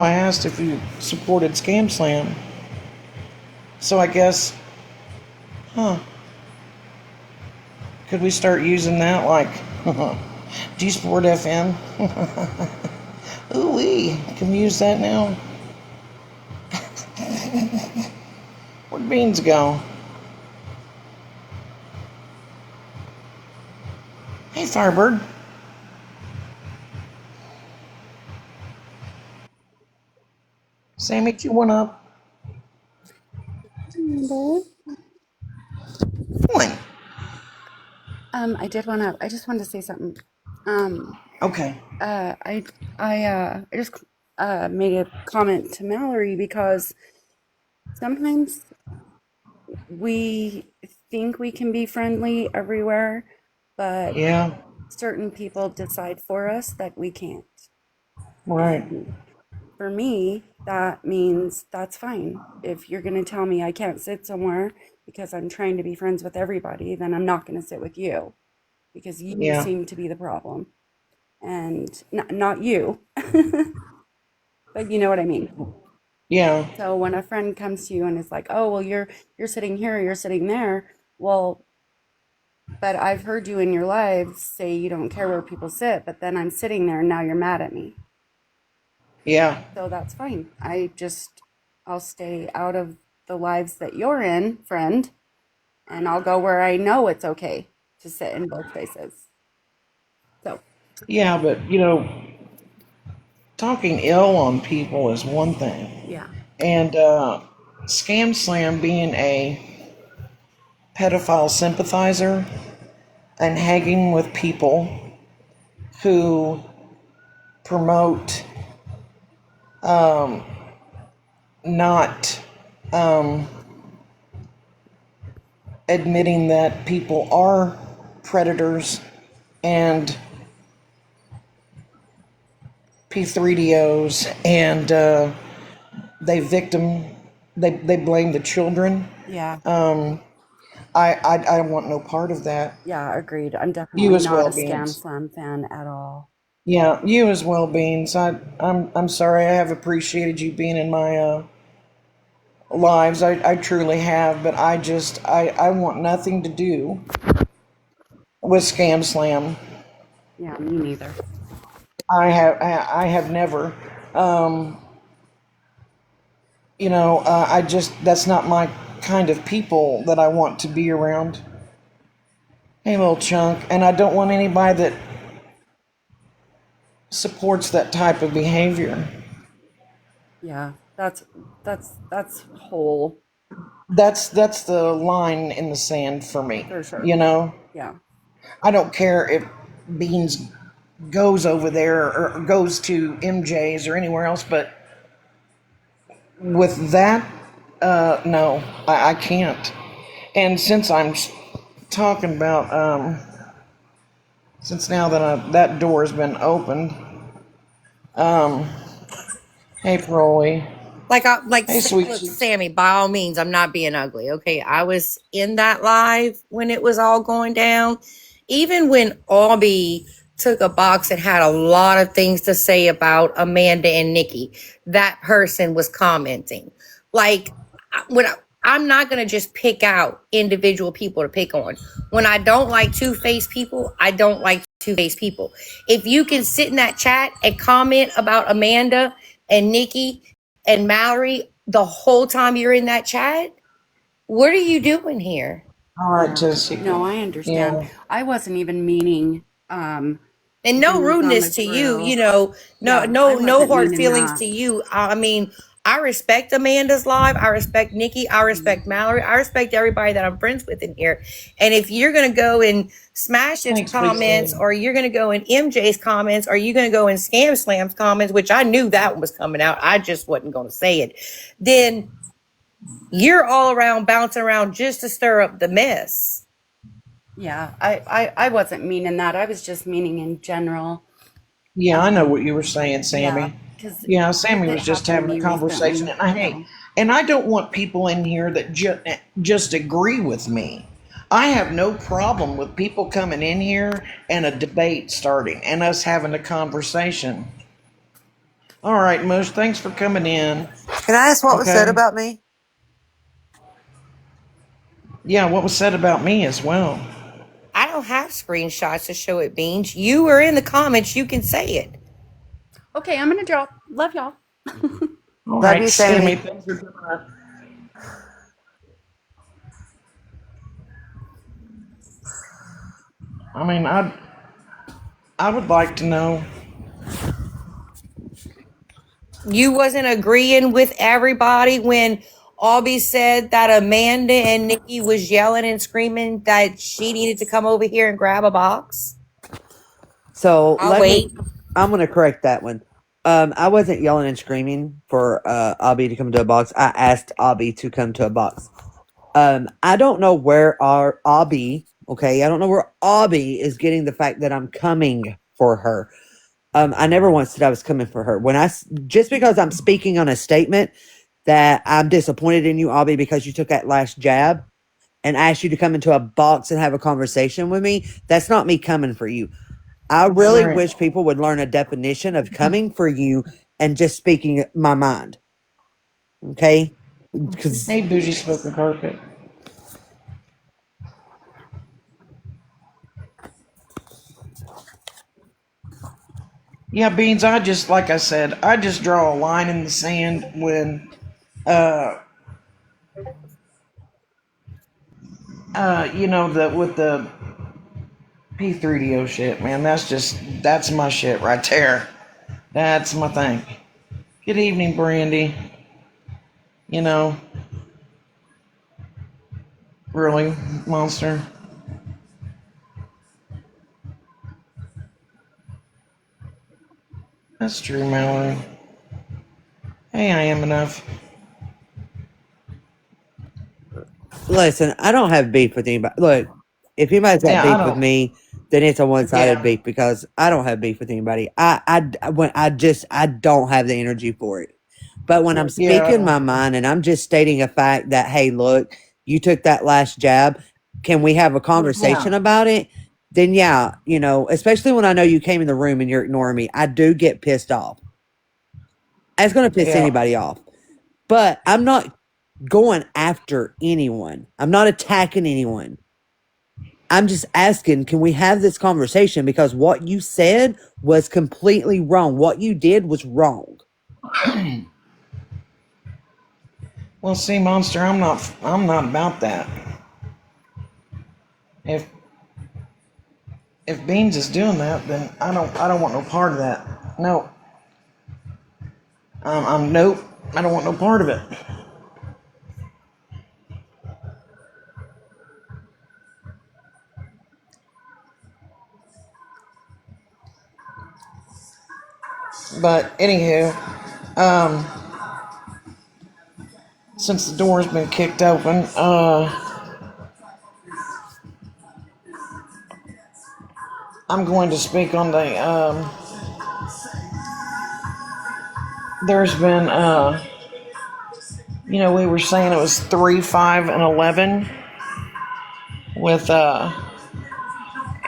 I asked if you supported Scam Slam. So I guess, huh, could we start using that like G Sport FM? Ooh wee, can we use that now? Where'd Beans go? Hey Firebird. Sammy, you went up? Remember? One. I did want to. I just wanted to say something. Um, Okay. uh, I, I just made a comment to Mallory because sometimes we think we can be friendly everywhere, but Yeah, certain people decide for us that we can't. right. And for me, that means that's fine. If you're going to tell me I can't sit somewhere because I'm trying to be friends with everybody, then I'm not going to sit with you because you Yeah, seem to be the problem. And not you, but you know what I mean. yeah, So when a friend comes to you and is like, "Oh, well, you're sitting here, you're sitting there," well, but I've heard you in your lives say you don't care where people sit, but then I'm sitting there and now you're mad at me. yeah, So that's fine. I'll stay out of the lives that you're in, friend, and I'll go where I know it's okay to sit in both places. So, yeah, but talking ill on people is one thing. yeah. And Scam Slam being a pedophile sympathizer and hanging with people who promote not admitting that people are predators and P3DOs and they blame the children. Yeah. I don't want no part of that. Yeah, agreed. I'm You definitely as not well, a Scam Beans. Slam fan at all. Yeah, you as well, Beans. I'm sorry. I have appreciated you being in my lives. I truly have, but I want nothing to do with Scam Slam. Yeah, me neither. I have never. Um, I just that's not my kind of people that I want to be around. Hey, little chunk, and I don't want anybody that supports that type of behavior. Yeah, that's whole That's the line in the sand for me. for sure. You know, Yeah. I don't care if Beans goes over there or goes to MJ's or anywhere else, but with that, no, I can't. And since I'm talking about, since now that that door has been opened, hey, Parolee, hey, sweet Look, cheeks. Sammy, by all means, I'm not being ugly. Okay. I was in that live when it was all going down. Even when Albie took a box and had a lot of things to say about Amanda and Nikki, that person was commenting. Like, when I'm not going to just pick out individual people to pick on. When I don't like two-faced people, I don't like two-faced people. If you can sit in that chat and comment about Amanda and Nikki and Mallory the whole time you're in that chat, what are you doing here? All right, Yeah. Jessie. No, I understand. Yeah, I wasn't even meaning And no booze on rudeness the to you, grill. no, Yeah, I no wasn't hard meaning feelings that. to you. I mean, I respect Amanda's live. I respect Nikki. I Mhm. respect Mallory. I respect everybody that I'm friends with in here. And if you're gonna go and smash his thanks, Big comments, Sam. or you're gonna go in MJ's comments, or you're gonna go in Scam Slam's comments, which I knew that one was coming out, I just wasn't gonna say it. Then you're all around bouncing around just to stir up the mess. Yeah, I wasn't meaning that. I was just meaning in general. Yeah, I know Um, what you were saying, yeah, Sammy. because Yeah, Sammy it was just happened to having a me conversation, recently. and So, and I don't want people in here that just agree with me. I have no problem with people coming in here and a debate starting and us having a conversation. All right, Mush, thanks for coming in. Can I ask what was said Okay. about me? Yeah, what was said about me as well. I don't have screenshots to show it, Beans. You were in the comments. You can say it. Okay, I'm gonna drop. Love y'all. All Love right, you, Sammy, Sammy. thanks for coming up. I mean, I would like to know. You wasn't agreeing with everybody when Albie said that Amanda and Nikki was yelling and screaming that she needed to come over here and grab a box. So I'll wait. I'm going to correct that one. I wasn't yelling and screaming for Abby to come to a box. I asked Abby to come to a box. I don't know where our Abby, okay, I don't know where Abby is getting the fact that I'm coming for her. I never once said I was coming for her. Just because I'm speaking on a statement that I'm disappointed in you, Abby, because you took that last jab and asked you to come into a box and have a conversation with me, that's not me coming for you. I really Right. wish people would learn a definition of coming for you and just speaking my mind. Okay? Because Hey, bougie spoken carpet. Yeah, Beans, I just, like I said, I just draw a line in the sand when, with the P3DO shit, man. That's my shit right there. That's my thing. Good evening, Brandy. You know, really, monster. That's true, Mallory. Hey, I am enough. listen, I don't have beef with anybody. Look, if anybody's got Yeah, I beef with don't. me, then it's a one-sided Yeah, beef because I don't have beef with anybody. I don't have the energy for it. But when I'm yeah, I speaking my don't. mind and I'm just stating a fact that, hey, look, you took that last jab. Can we have a Yeah, conversation about it? Then yeah, especially when I know you came in the room and you're ignoring me, I do get pissed off. It's going to piss yeah. anybody off. But I'm not going after anyone. I'm not attacking anyone. I'm just asking, can we have this conversation? Because what you said was completely wrong. What you did was wrong. Well, see, monster, I'm not. I'm not about that. If if Beans is doing that, then I don't. I don't want no part of that. No. I'm nope. I don't want no part of it. But anywho, um, since the door's been kicked open, I'm going to speak on the. There's been, we were saying it was 3, 5, and 11 with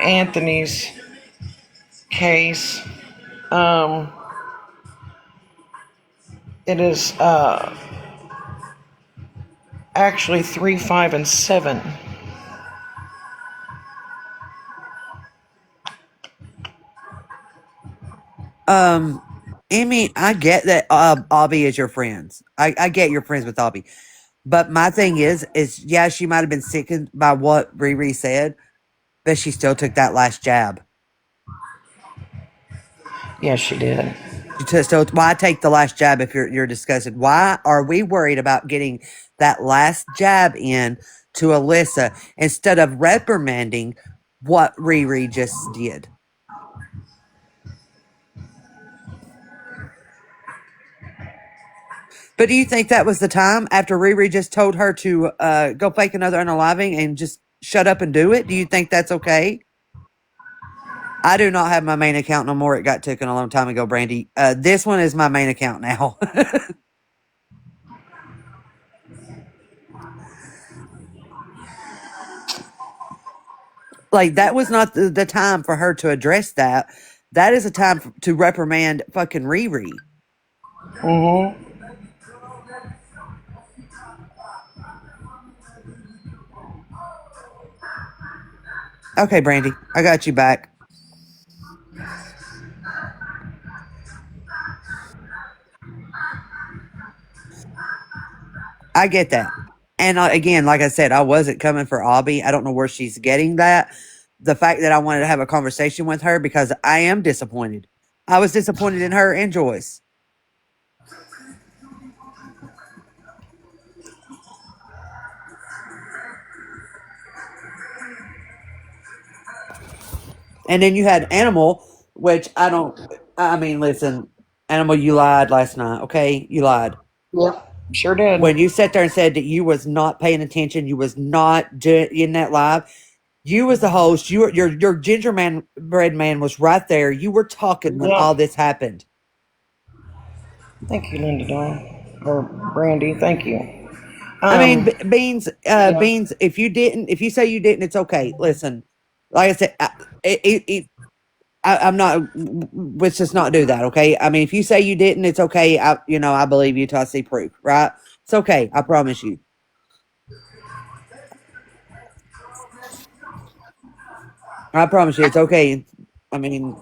Anthony's case. Um, it is actually 3, 5, and 7. Amy, I get that Abby is your friends. I get you're friends with Abby. But my thing is yeah, she might have been sickened by what Riri said, but she still took that last jab. Yes, she did. So why take the last jab if you're discussing? Why are we worried about getting that last jab in to Alyssa instead of reprimanding what Riri just did? But do you think that was the time after Riri just told her to go fake another unaliving and just shut up and do it? Do you think that's okay? I do not have my main account no more. It got taken a long time ago, Brandy. This one is my main account now. Like, that was not the time for her to address that. That is a time to reprimand fucking Riri. Mm-hmm. Okay, Brandy, I got you back. I get that. And again, like I said, I wasn't coming for Abby. I don't know where she's getting that. The fact that I wanted to have a conversation with her because I am disappointed. I was disappointed in her and Joyce. And then you had Animal, which I don't. I mean, listen, Animal, you lied last night. Okay, you lied Yep. Sure did. when you sat there and said that you was not paying attention. You was not in that live. You was the host. You were your ginger man bread man was right there. You were talking when all Yep. this happened. Thank you, Linda Dawn. Or Brandy, thank you. I mean, Um, Beans, yeah. Beans. If you say you didn't, it's okay. Listen, like I said, I'm not. Let's just not do that, okay? I mean, if you say you didn't, it's okay. I believe you till I see proof, right? It's okay. I promise you. I promise you, it's okay. I mean,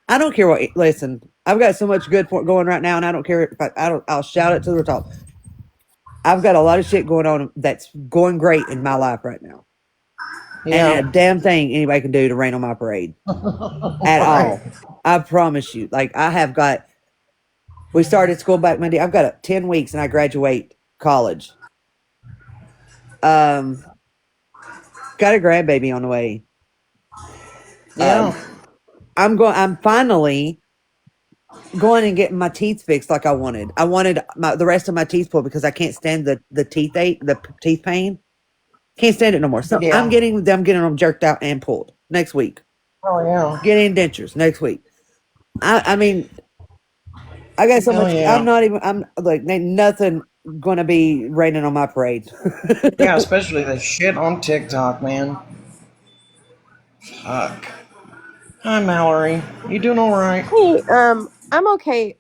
I don't care what. Listen, I've got so much good going right now, and I don't care if I don't. I'll shout it to the top. I've got a lot of shit going on that's going great in my life right now. And a Yeah. damn thing anybody can do to rain on my parade at all. I promise you. Like I have got. We started school back Monday. I've got 10 weeks and I graduate college. Got a grandbaby on the way. Yeah. I'm finally going and getting my teeth fixed like I wanted. I wanted the rest of my teeth pulled because I can't stand the teeth pain. Can't stand it no more. So I'm Yeah. getting them jerked out and pulled next week. Oh yeah. Getting dentures next week. I mean, I got so Oh much. yeah. I'm like, ain't nothing gonna be raining on my parade. Yeah, especially the shit on TikTok, man. Fuck. Hi, Mallory. You doing all right? Hey, I'm okay.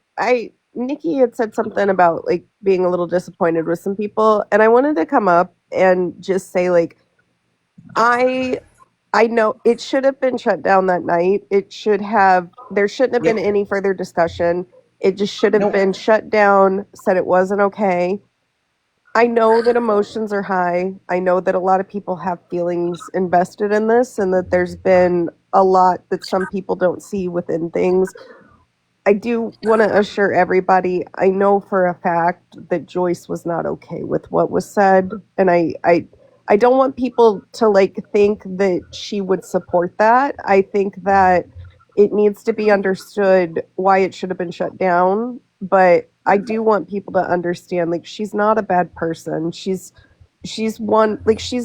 Nikki had said something about like being a little disappointed with some people, and I wanted to come up and just say like I I know it should have been shut down that night. There shouldn't have been Yep. any further discussion. It just should have Nope. been shut down, said it wasn't okay. I know that emotions are high. I know that a lot of people have feelings invested in this and that there's been a lot that some people don't see within things. I do want to assure everybody, I know for a fact that Joyce was not okay with what was said, and I don't want people to like think that she would support that. I think that it needs to be understood why it should have been shut down, but I do want people to understand like she's not a bad person. She's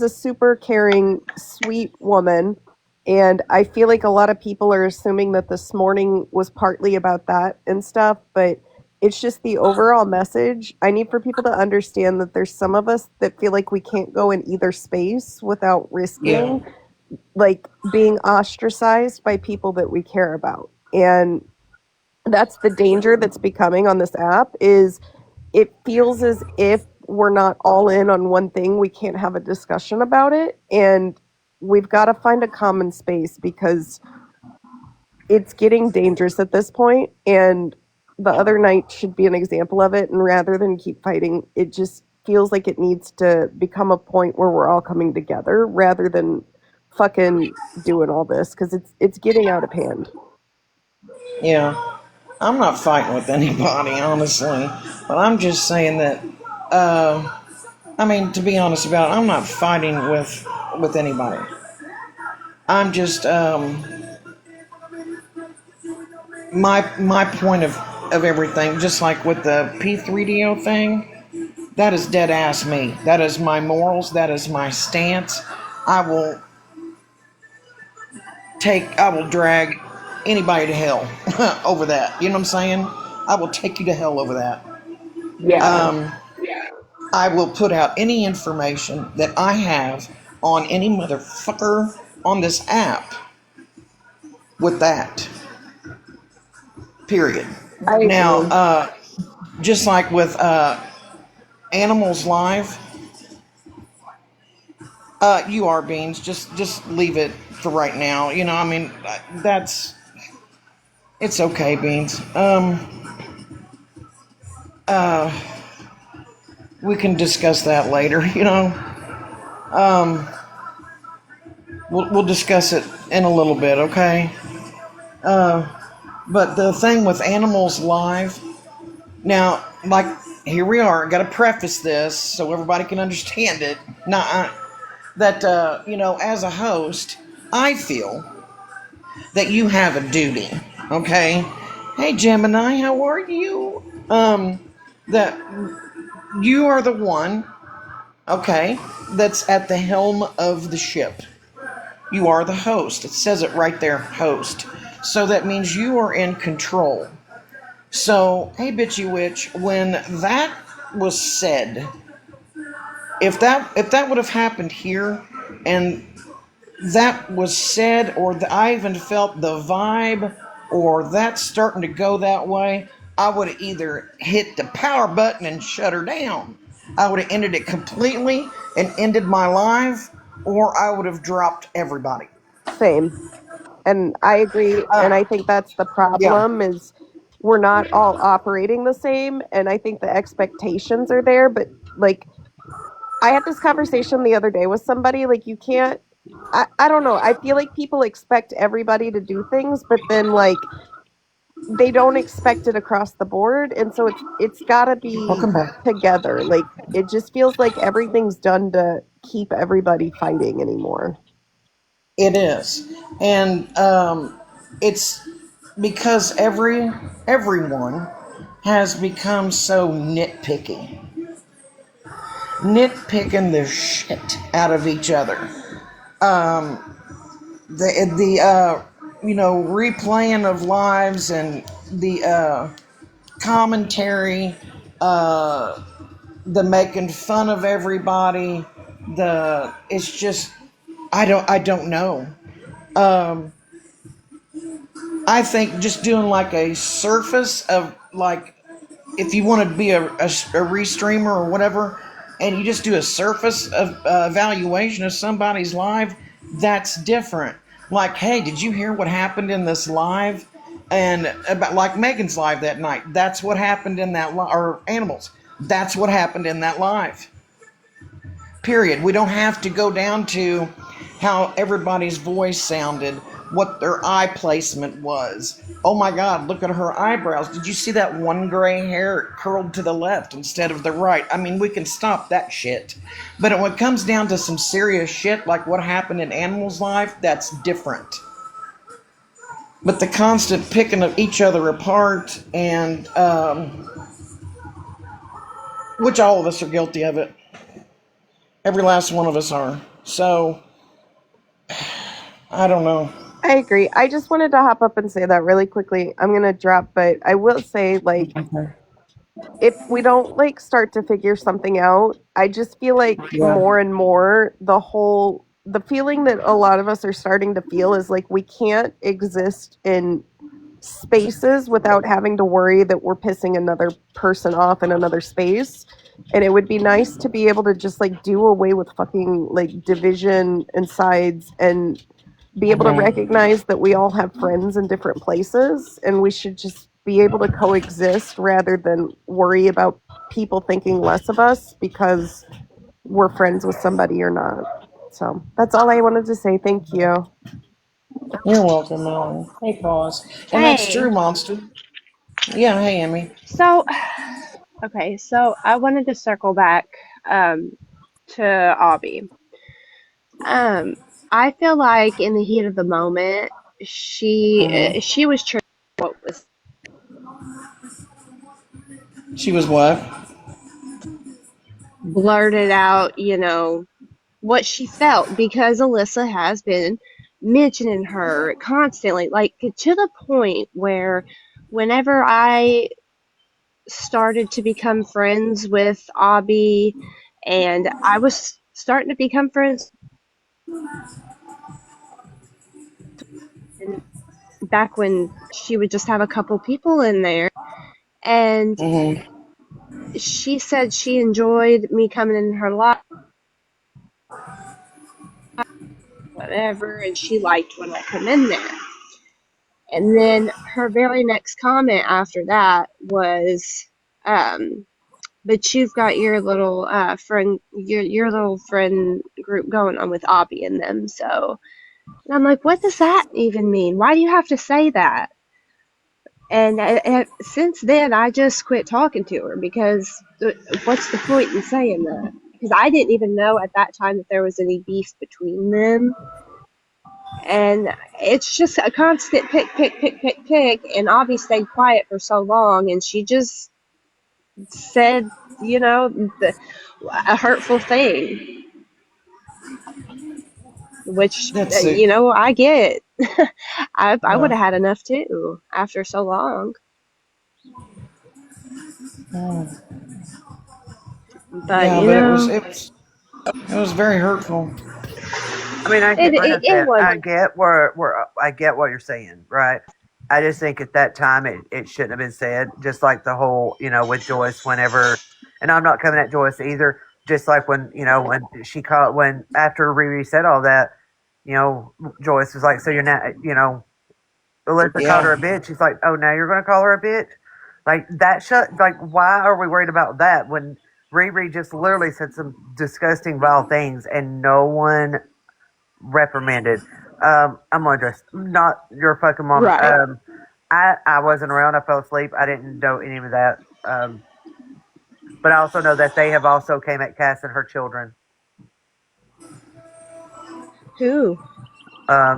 a super caring, sweet woman, and I feel like a lot of people are assuming that this morning was partly about that and stuff, but it's just the overall message. I need for people to understand that there's some of us that feel like we can't go in either space without Yeah. risking like being ostracized by people that we care about. And that's the danger that's becoming on this app is it feels as if we're not all in on one thing. We can't have a discussion about it. And we've got to find a common space because it's getting dangerous at this point. And the other night should be an example of it. And rather than keep fighting, it just feels like it needs to become a point where we're all coming together rather than fucking doing all this because it's getting out of hand. Yeah. I'm not fighting with anybody, honestly, but I'm just saying that. I mean, to be honest about it, I'm not fighting with anybody. I'm just my point of everything, just like with the P3DO thing. That is dead ass me. That is my morals. That is my stance. I will I will drag anybody to hell over that. You know what I'm saying? I will take you to hell over that. Yeah. Um, I will put out any information that I have on any motherfucker on this app with that. Period. I Now, agree. just like with Animals Live. You are Beans. Just leave it for right now. You know, I mean, that's it's okay, Beans. We can discuss that later. You know, um, we'll discuss it in a little bit. Okay. Uh, but the thing with Animals Live now, like here we are. Got to preface this so everybody can understand it. Not that you know, as a host, I feel that you have a duty. Okay. Hey Gemini, how are you? That you are the one, okay, that's at the helm of the ship. You are the host. It says it right there, host. So that means you are in control. So, hey bitchy witch, when that was said, if that would have happened here and that was said, or I even felt the vibe, or that's starting to go that way, I would have either hit the power button and shut her down. I would have ended it completely and ended my live, or I would have dropped everybody. Same. And I agree. And I think that's the Yeah. problem is we're not all operating the same. And I think the expectations are there. But like, I had this conversation the other day with somebody. Like, you can't, I don't know. I feel like people expect everybody to do things, but then like they don't expect it across the board. And so it's got to be Welcome back. together. Like, it just feels like everything's done to keep everybody fighting anymore. It is, and it's because everyone has become so nitpicking the shit out of each other. The you know, replaying of lives and the commentary, uh, the making fun of everybody. The it's just I don't know. Um, I think just doing like a surface of like if you want to be a restreamer or whatever, and you just do a surface of evaluation of somebody's live, that's different. Like, hey, did you hear what happened in this live? And about like Megan's live that night. That's what happened in that or Animals. That's what happened in that live. Period. We don't have to go down to how everybody's voice sounded, what their eye placement was. Oh my God, look at her eyebrows. Did you see that one gray hair curled to the left instead of the right? I mean, we can stop that shit. But when it comes down to some serious shit like what happened in Animals Live, that's different. But the constant picking of each other apart, and which all of us are guilty of it. Every last one of us are. So, I don't know. I agree. I just wanted to hop up and say that really quickly. I'm going to drop, but I will say, like, if we don't like start to figure something out, I just feel like Yeah. more and more the feeling that a lot of us are starting to feel is like we can't exist in spaces without having to worry that we're pissing another person off in another space. And it would be nice to be able to just like do away with fucking like division and sides and be able to recognize that we all have friends in different places and we should just be able to coexist rather than worry about people thinking less of us because we're friends with somebody or not. So that's all I wanted to say. Thank you. You're welcome, Melanie. Hey, pause. And that's Hey, true, Monster. Yeah, hey, Emmy. so okay, so I wanted to circle back um to Abby. Um, I feel like in the heat of the moment, she was true what was She was what? blurted out, what she felt because Alyssa has been mentioning her constantly, like to the point where whenever I started to become friends with Abby and I was starting to become friends and back when she would just have a couple people in there and Mm-hmm. she said she enjoyed me coming in her life, whatever, and she liked when I come in there. And then her very next comment after that was, um, but you've got your little friend, your little friend group going on with Abby and them. So, and I'm like, what does that even mean? Why do you have to say that? And since then, I just quit talking to her because what's the point in saying that? Because I didn't even know at that time that there was any beef between them. And it's just a constant pick, pick, pick, pick, pick. And Avi stayed quiet for so long, and she just said, a hurtful thing, which, That's it. I get. I would Well, have had enough too after so long. But, yeah, but it was very hurtful. I mean, I it, get, like I it, it said, was. I get what you're saying, right? I just think at that time it shouldn't have been said. Just like the whole, with Joyce, whenever, and I'm not coming at Joyce either. Just like when, when she called, when after Riri said all that, Joyce was like, so you're not, Alyssa called her Yeah. a bitch. She's like, oh, now you're going to call her a bitch? Like like, why are we worried about that when Riri just literally said some disgusting, vile things and no one reprimanded? I'm gonna just not your fucking mom. Right. I wasn't around. I fell asleep. I didn't know any of that. But I also know that they have also came at Cass and her children. Who?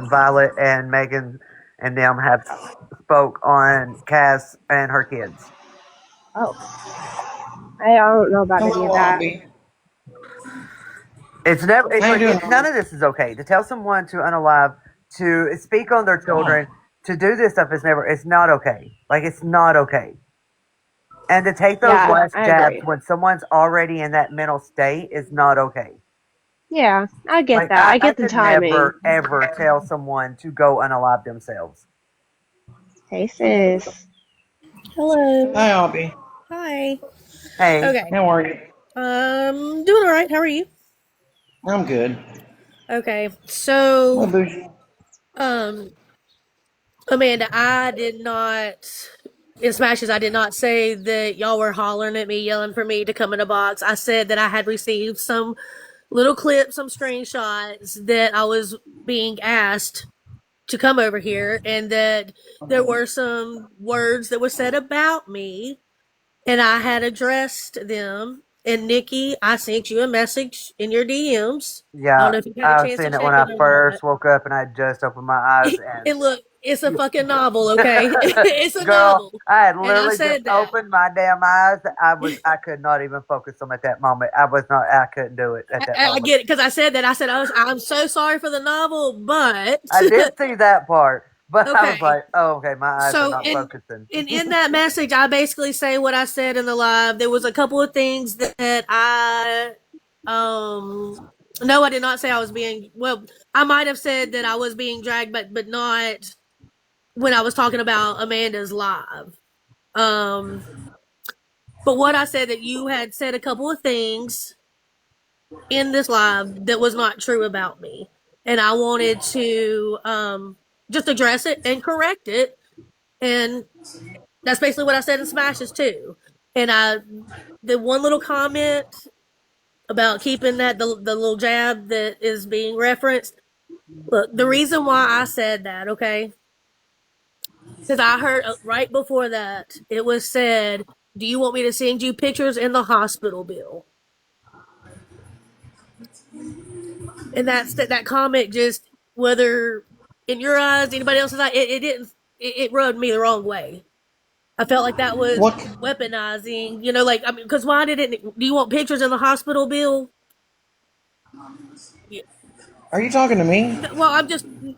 Violet and Megan and them have spoke on Cass and her kids. Oh, I don't know about any of Hello, that. Abby. It's never. How you doing, None Abby? of this is okay. To tell someone to unalive, to speak on their children, to do this stuff is never. It's not okay. Like it's not okay. And to take those Yeah, last I jabs agree. when someone's already in that mental state is not okay. Yeah, I get Like that. I I get the could timing. never ever tell someone to go unalive themselves. Hey, sis. Hello. Hi, Abby. Hi. Hey, Okay. How are you? Doing all right. How are you? I'm good. Okay. Well, So, Bougie. um, Amanda, I did not, in Smashes, I did not say that y'all were hollering at me, yelling for me to come in a box. I said that I had received some little clips, some screenshots that I was being asked to come over here, and that there were some words that were said about me, and I had addressed them. And Nikki, I sent you a message in your DMs. I don't yeah, know if you had a I was chance to seeing it when check I it or not. first woke up and I just opened my eyes And look, it's a fucking novel, okay? and It's a girl, novel. I had And I literally just said that. opened my damn eyes. I could not even focus on them at that moment. I couldn't do it at that I moment. get it because I said that. I said, I'm so sorry for the novel, but I did see that part, but I was okay. like, oh, okay, my eyes are So not focusing. in that message, I basically say what I said in the live. There was a couple of things that I no, I did not say I was being well. I might have said that I was being dragged, but not when I was talking about Amanda's live. Um, but what I said that you had said a couple of things in this live that was not true about me, and I wanted to just address it and correct it, and that's basically what I said in Smashes too. And the one little comment about keeping that the little jab that is being referenced. Look, the reason why I said that, okay, because I heard right before that it was said, "Do you want me to send you pictures in the hospital bill?" And that comment just, whether in your eyes, anybody else's eyes, it didn't. It rubbed me the wrong way. I felt like that was What weaponizing, like, I mean, because why did it? Do you want pictures in the hospital bill? Yeah. are you talking to me? Well,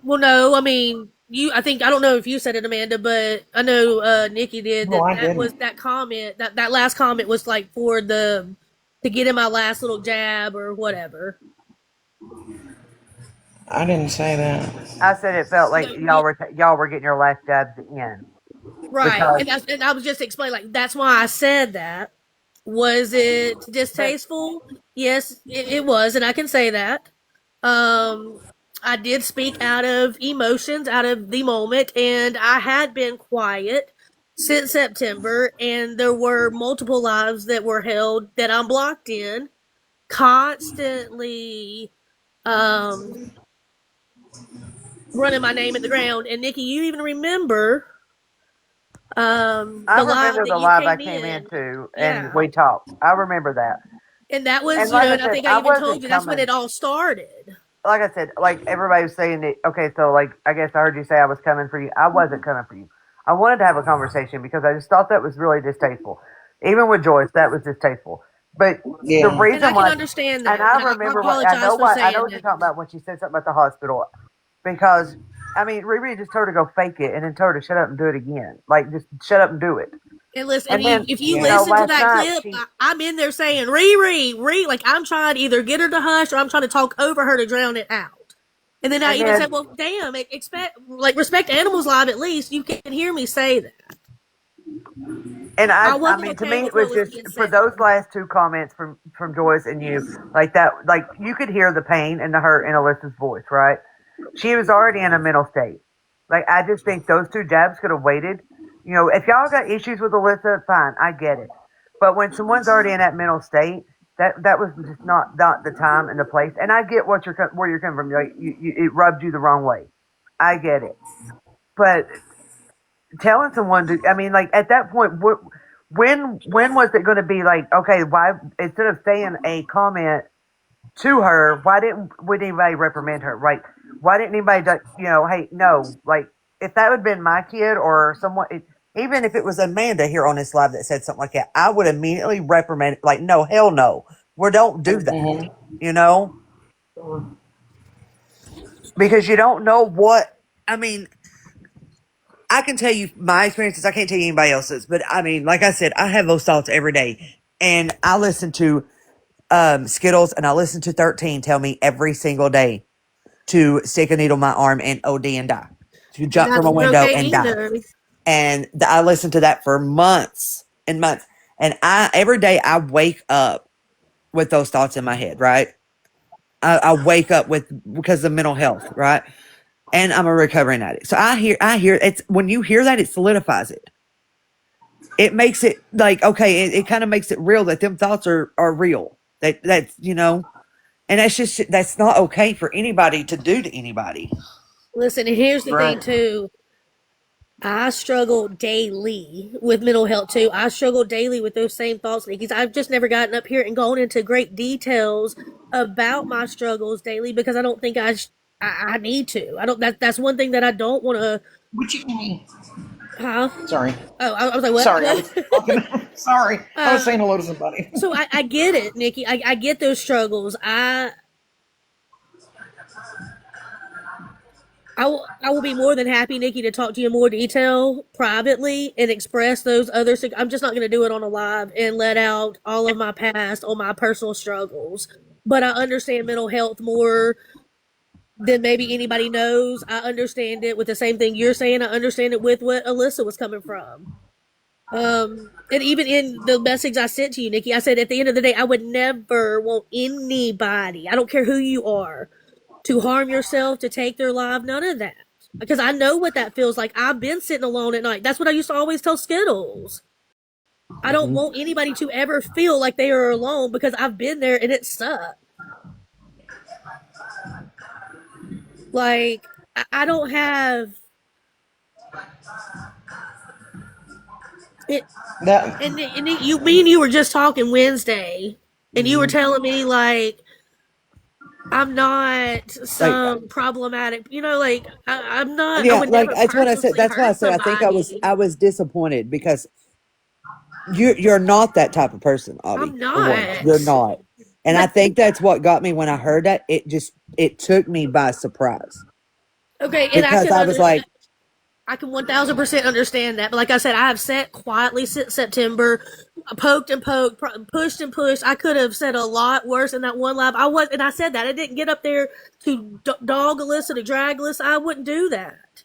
well, no, I mean, I think, I don't know if you said it, Amanda, but I know Nikki did. No, I That was didn't. that comment, that last comment was like for to get in my last little jab or whatever. I didn't say that. I said it felt like No, y'all were getting your last jabs in right, because and I was just explaining, like, that's why I said that. Was it distasteful? Yes, it was, and I can say that. Um, I did speak out of emotions, out of the moment, and I had been quiet since September, and there were multiple lives that were held that I'm blocked in, constantly um, running my name in the ground. And Nikki, you even remember I the live remember that the you live I came came in. into and Yeah. we talked. I remember that. And that And was, like I and I said, think I I even told wasn't you that's when coming. it all started. Like I said, like everybody was saying that. Okay, so like I guess I heard you say I was coming for you. I wasn't coming for you. I wanted to have a conversation because I just thought that was really distasteful. Even with Joyce, that was distasteful. But the Yeah. And I reason can why, understand and that. I And I remember what apologize for I know saying what you're that. talking about when she said something about the hospital. Because I mean, Riri just told her to go fake it and then told her to shut up and do it again. Like just shut up and do it. And listen, And then if you Yeah. listen to last that night clip, she I'm in there saying Riri, like I'm trying to either get her to hush or I'm trying to talk over her to drown it out. And then I and even said, then "Well, damn, respect animals' live. At least you can hear me say that." and I I wasn't mean, to okay me, it with what was was just being for said. those last two comments from Joyce and you, like that, like you could hear the pain and the hurt in Alyssa's voice, right? She was already in a mental state. Like I just think those two jabs could have waited. You know, if y'all got issues with Alyssa, fine, I get it. But when someone's already in that mental state, that was just not the time and the place. And I get what where you're coming from. Like it rubbed you the wrong way. I get it. But telling someone to, I mean, like at that point, when was it going to be like, okay, why instead of saying a comment to her, why would anybody reprimand her? Right? Why didn't anybody, hey, no, like if that would have been my kid or someone, even if it was Amanda here on this live that said something like that, I would immediately reprimand, like, no, hell no, we don't do that, Hmm. you know, because you don't know what. I mean, I can tell you my experiences. I can't tell you anybody else's, but I mean, like I said, I have those thoughts every day, and I listen to Skittles and I listen to 13 tell me every single day to stick a needle in my arm and OD and die, to And jump from that's a not window okay and die. either. And I listened to that for months and months, and I every day I wake up with those thoughts in my head. Right, I wake up with because of mental health. Right. And I'm a recovering addict. So I hear it's when you hear that, it solidifies it. It makes it like, okay, it kind of makes it real that them thoughts are real. That's, and that's not okay for anybody to do to anybody. Listen, and here's the thing Right. too. I struggle daily with mental health too. I struggle daily with those same thoughts, Nikki. I've just never gotten up here and gone into great details about my struggles daily because I don't think I need to. I don't. That's one thing that I don't want to. What you mean? Huh? Sorry. Oh, I was like, what? Sorry, I was talking. Sorry. I was saying um. hello to somebody. So I get it, Nikki. I get those struggles. I will be more than happy, Nikki, to talk to you in more detail privately and express those other. I'm just not going to do it on a live and let out all of my past or my personal struggles. But I understand mental health more than maybe anybody knows. I understand it with the same thing you're saying. I understand it with what Alyssa was coming from. And even in the message I sent to you, Nikki, I said at the end of the day, I would never want anybody, I don't care who you are, to harm yourself, to take their life, none of that. Because I know what that feels like. I've been sitting alone at night. That's what I used to always tell Skittles. I don't Mhm. want anybody to ever feel like they are alone because I've been there and it sucked. Like, I don't have it. That And me and you were just talking Wednesday, and you were Mhm. telling me like I'm not Like, some problematic, like I'm not. I yeah, would like never that's what I said. purposely That's why I hurt said I think somebody. I was disappointed because you're not that type of person, Avi. I'm For one, you're not. not. And I But think that's what got me when I heard that. It took me by surprise okay, and because I was like, I can 1000% understand that. But like I said, I have sat quietly since September, poked and poked, pushed and pushed. I could have said a lot worse in that one live. And I said that I didn't get up there to dog Alyssa, to drag Alyssa. I wouldn't do that.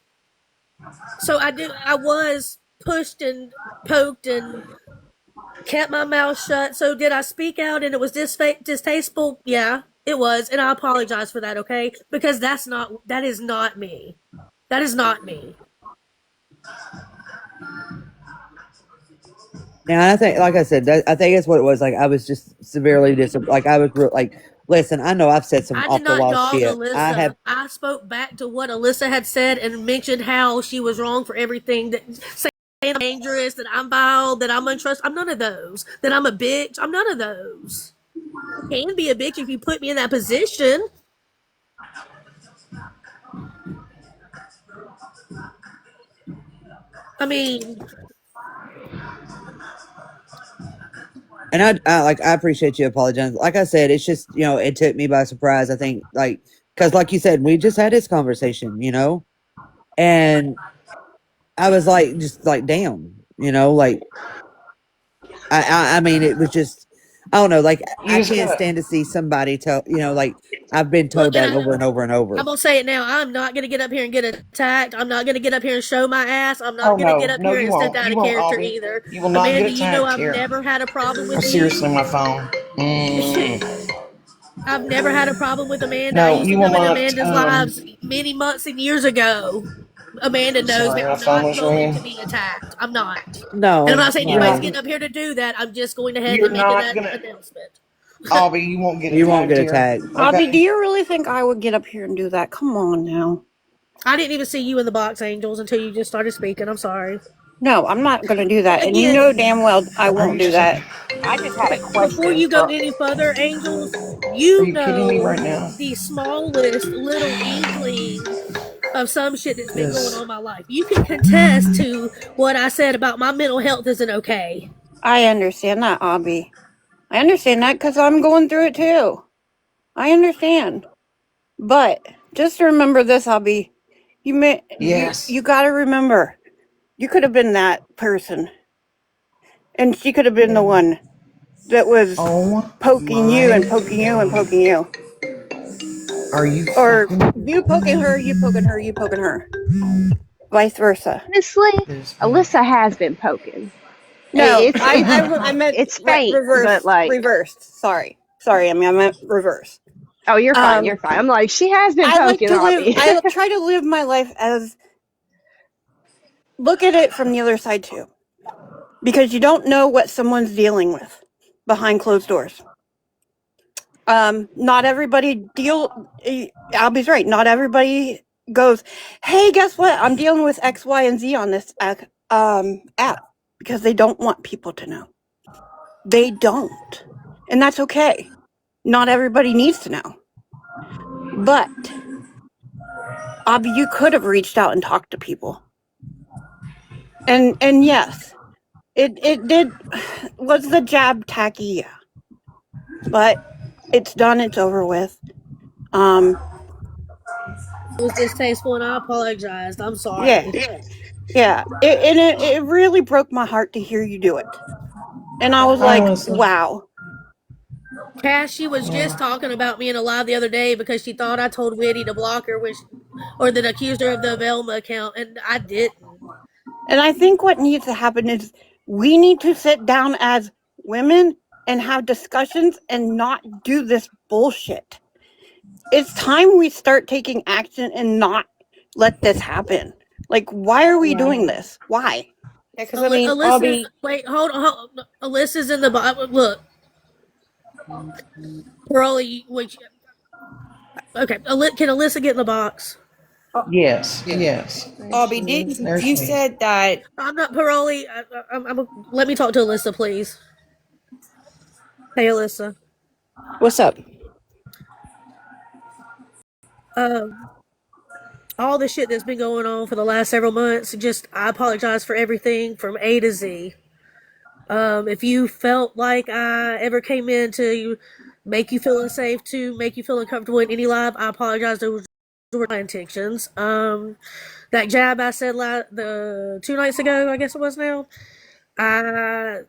So I was pushed and poked and kept my mouth shut. So did I speak out and it was distasteful? Yeah, it was, and I apologize for that. Okay, because that is not me. That is not me. Yeah, I think, like I said, I think that's what it was. Like, I was just severely disappointed. Like, I was like, listen, I know I've said some I did off the not wall dog shit. I have, Alyssa. I spoke back to what Alyssa had said and mentioned how she was wrong for everything. That saying I'm dangerous, that I'm vile, that I'm untrustworthy. I'm none of those. That I'm a bitch. I'm none of those. I can be a bitch if you put me in that position. I mean, and I appreciate you apologizing. Like I said, it's just, it took me by surprise. I think, like, because like you said, we just had this conversation, and I was like, just like, damn, like, I mean, it was just, I don't know, like, You I just can't gotta. stand to see somebody tell, like, I've been told look, and that over and over and I'm over. gonna say it now. I'm not gonna get up here and get attacked. I'm not gonna get up here and show my ass. I'm Oh not gonna get no, up no, here you and step won't. out You of won't, character Albie. either. You will not get Amanda, you know attacked I've here. never had a problem Oh, with seriously, you. my phone. I've never had a problem with Amanda. I No, used to you will come in not. Amanda's lives many months and years ago. Amanda knows me. Sorry, my I'm phone not was going to ringing. be attacked. I'm not. And I'm No, not saying You're anybody's not. no, getting up here to do that. I'm just going ahead You're and making not that gonna. announcement. Albie, you won't get you won't attacked get here. attacked. Bobby, do Okay. you really think I would get up here and do that? Come on now. I didn't even see you in the box, Angels, until you just started speaking. I'm sorry. No, I'm not going to do that. And you know Again, damn well I Are won't you? do that. I just had a before question you go for. any further, Angels, Are you you kidding me know right now? the smallest little inkling of some shit that's been going on This. in my life. You can contest to what I said about my mental health isn't okay. I understand that, Abby. I understand that because I'm going through it too. I understand. But just remember this, Abby. Yes. You got to remember, you could have been that person, and she could have been the one that was Oh poking you and my poking you and God. poking you, Are you or fucking you poking her, you poking her, you poking her, vice versa. Honestly, this me? Alyssa has been poking. No, I meant It's faint, but like, reversed. Sorry. I meant reverse. oh, you're fine, Um, you're fine. I'm like, she has been I like poking to live. Abby. I try to live my life as look at it from the other side too, because you don't know what someone's dealing with behind closed doors. Not everybody Albie's right. Not everybody goes, hey, guess what? I'm dealing with X, Y, and Z on this app because they don't want people to know. They don't. And that's okay. Not everybody needs to know. But Abby, you could have reached out and talked to people. And yes, it did was the jab tacky, yeah. But it's done, it's over with. It was distasteful, and I apologized. I'm Yeah. sorry. Yeah. It really broke my heart to hear you do it. And I was Hi, like, Melissa. wow. Cash, she was just talking about me in a live the other day because she thought I told Whitty to block her, or that accused her of the Velma account, and I didn't. And I think what needs to happen is we need to sit down as women and have discussions and not do this bullshit. It's time we start taking action and not let this happen. Like, why are we doing this? Why? Yeah, because I mean, Alyssa, wait, hold on. Alyssa's in the box. Look, Broly, okay. Can Alyssa get in the box? Yes. Yes. Abby, didn't There's you me. said that? I'm not Paroli. Let me talk to Alyssa, please. Hey, Alyssa. What's up? All the shit that's been going on for the last several months. I apologize for everything from A to Z. If you felt like I ever came in to make you feel unsafe, to make you feel uncomfortable in any live, I apologize. Those were my intentions. That jab I said the 2 nights ago, I guess it was now. I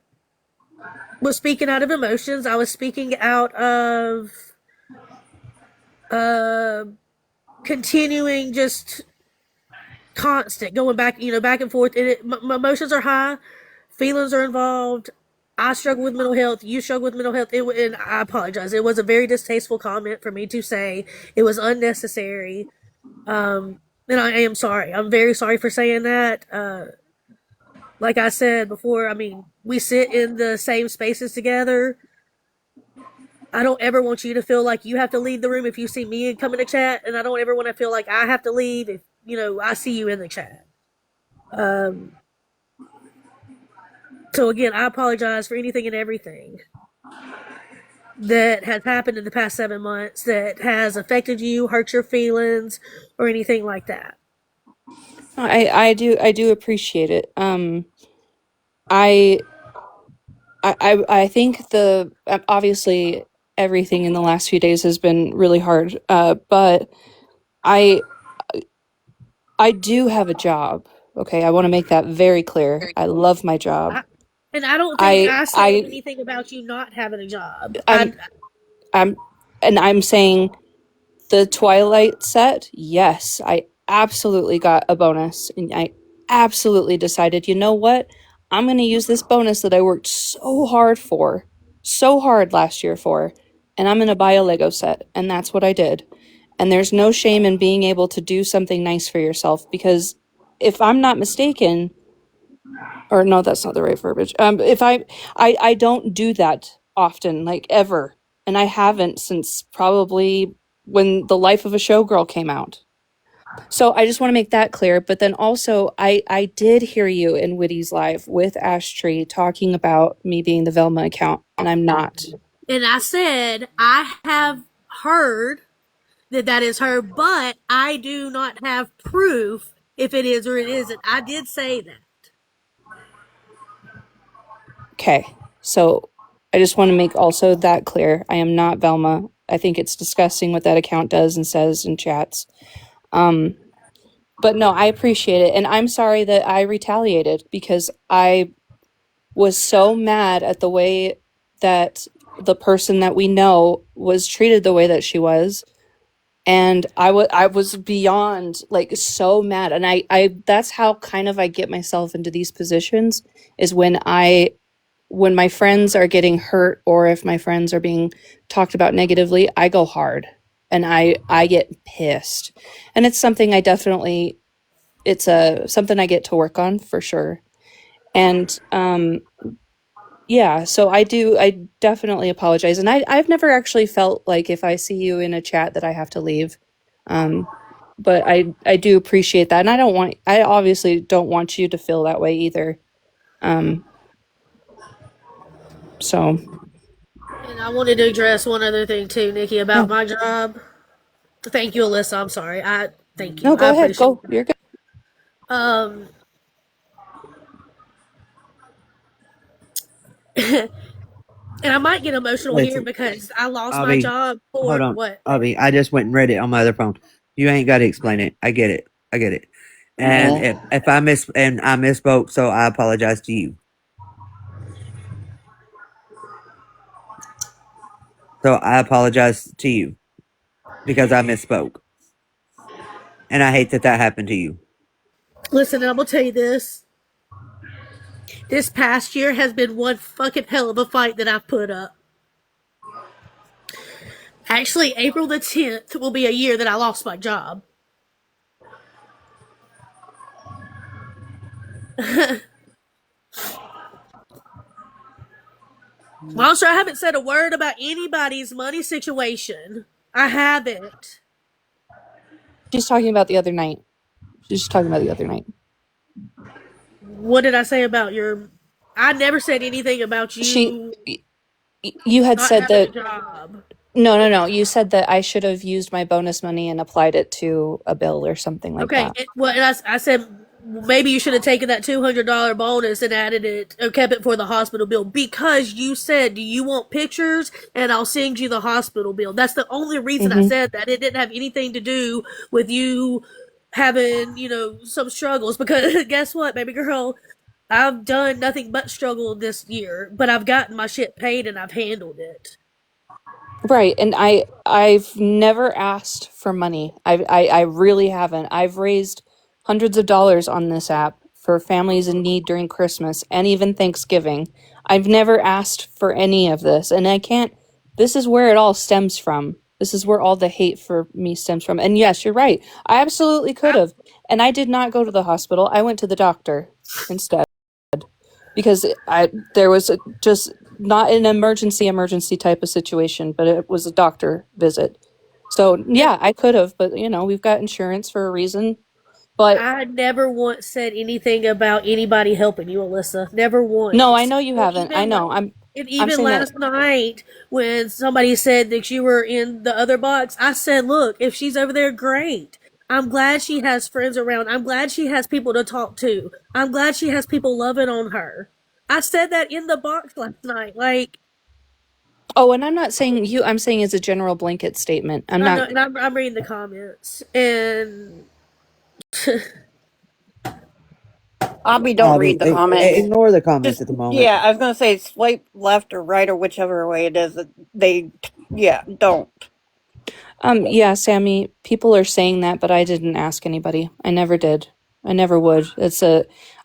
was speaking out of emotions. I was speaking out of continuing just constant going back, back and forth. My emotions are high, feelings are involved. I struggle with mental health. You struggle with mental health. And I apologize. It was a very distasteful comment for me to say. It was unnecessary. And I am sorry. I'm very sorry for saying that. Like I said before, I mean, we sit in the same spaces together. I don't ever want you to feel like you have to leave the room if you see me come in the chat, and I don't ever want to feel like I have to leave if, I see you in the chat. So again, I apologize for anything and everything that has happened in the past 7 months that has affected you, hurt your feelings, or anything like that. I do appreciate it. I think obviously everything in the last few days has been really hard. But I do have a job. Okay, I want to make that very clear. I love my job. And I don't think I said I anything about you not having a job. I'm saying the Twilight set, yes, I absolutely got a bonus, and I absolutely decided, you know what? I'm going to use this bonus that I worked so hard last year for, and I'm going to buy a Lego set, and that's what I did. And there's no shame in being able to do something nice for yourself, because if I'm not mistaken, or no, that's not the right verbiage. If I don't do that often, like ever, and I haven't since probably when The Life of a Showgirl came out. So I just want to make that clear. But then also, I did hear you in Witty's live with Ashtree talking about me being the Velma account, and I'm not. And I said, I have heard that is her, but I do not have proof if it is or it isn't. I did say that. Okay, so I just want to make also that clear. I am not Velma. I think it's disgusting what that account does and says in chats. But no, I appreciate it. And I'm sorry that I retaliated, because I was so mad at the way that the person that we know was treated the way that she was. And I was beyond, like, so mad. And I that's how kind of I get myself into these positions, is when my friends are getting hurt, or if my friends are being talked about negatively, I go hard and I get pissed. And it's something something I get to work on for sure. And yeah, so I definitely apologize. And I've never actually felt like if I see you in a chat that I have to leave. But I do appreciate that. And I obviously don't want you to feel that way either. So. And I wanted to address one other thing too, Nikki, about my job. Thank you, Alyssa. I'm sorry. Thank you. No, go ahead. Go. You're good. And I might get emotional here because I lost my job for Hold on. what? Abby, I just went and read it on my other phone. You ain't got to explain it. I get it. And if I misspoke, so I apologize to you. So I apologize to you because I misspoke. And I hate that happened to you. Listen, I'm gonna tell you this. This past year has been one fucking hell of a fight that I've put up. Actually, April the 10th will be a year that I lost my job. Monster, I haven't said a word about anybody's money situation. I haven't. She's talking about the other night. What did I say about I never said anything about you. You had said that. Job. No. You said that I should have used my bonus money and applied it to a bill or something like that. Okay. I said maybe you should have taken that $200 bonus and added it or kept it for the hospital bill, because you said, do you want pictures? And I'll send you the hospital bill. That's the only reason I said that. It didn't have anything to do with you having, some struggles, because guess what, baby girl? I've done nothing but struggle this year, but I've gotten my shit paid and I've handled it. Right, and I've never asked for money. I really haven't. I've raised hundreds of dollars on this app for families in need during Christmas and even Thanksgiving. I've never asked for any of this, and I can't. This is where it all stems from. This is where all the hate for me stems from. And yes, you're right. I absolutely could have. And I did not go to the hospital. I went to the doctor instead because there was just not an emergency type of situation, but it was a doctor visit. So yeah, I could have, but we've got insurance for a reason. But I never once said anything about anybody helping you, Alyssa. Never once. no, I know you haven't. I Even know. and I'm even saying that. last night when somebody said that you were in the other box, I said, look, if she's over there, great. I'm glad she has friends around. I'm glad she has people to talk to. I'm glad she has people loving on her. I said that in the box last night. Like, Oh, and I'm not saying you. I'm saying as a general blanket statement. I'm I know, not. and I'm reading the comments, and Abby, don't read the comments. Ignore the comments Just at the moment. yeah, I was gonna say swipe left or right or whichever way it is. Don't. Yeah, Sammy, people are saying that, but I didn't ask anybody. I never did. I never would.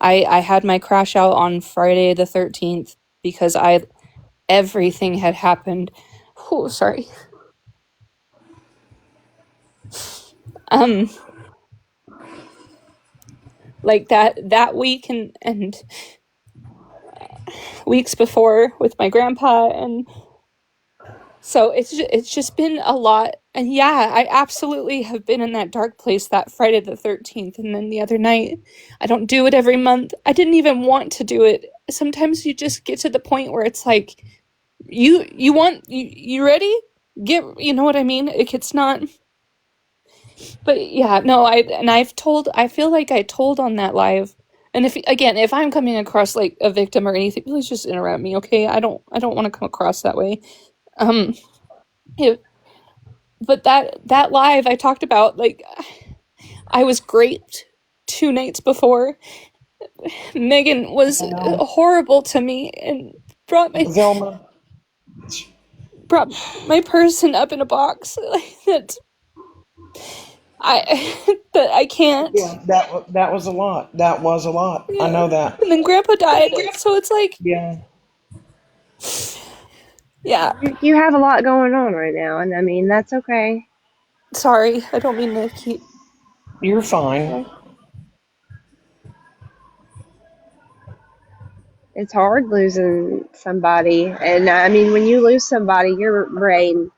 I had my crash out on Friday the 13th because everything had happened. Oh, sorry. Like that week and weeks before with my grandpa, and so it's just been a lot. And yeah, I absolutely have been in that dark place that Friday the 13th, and then the other night. I don't do it every month. I didn't even want to do it. Sometimes you just get to the point where it's like you ready? You know what I mean? It's not. But yeah, no, I feel like I told on that live. And if I'm coming across like a victim or anything, please just interrupt me, okay? I don't want to come across that way. But that live I talked about, like, I was raped 2 nights before. Megan was horrible to me and brought Velma. my person up in a box. That I can't. Yeah, that was a lot. That was a lot. I know that. And then Grandpa died, so it's like, Yeah. yeah. You have a lot going on right now, and I mean, that's okay. Sorry, I don't mean to keep. You're fine. It's hard losing somebody, and I mean, when you lose somebody, your brain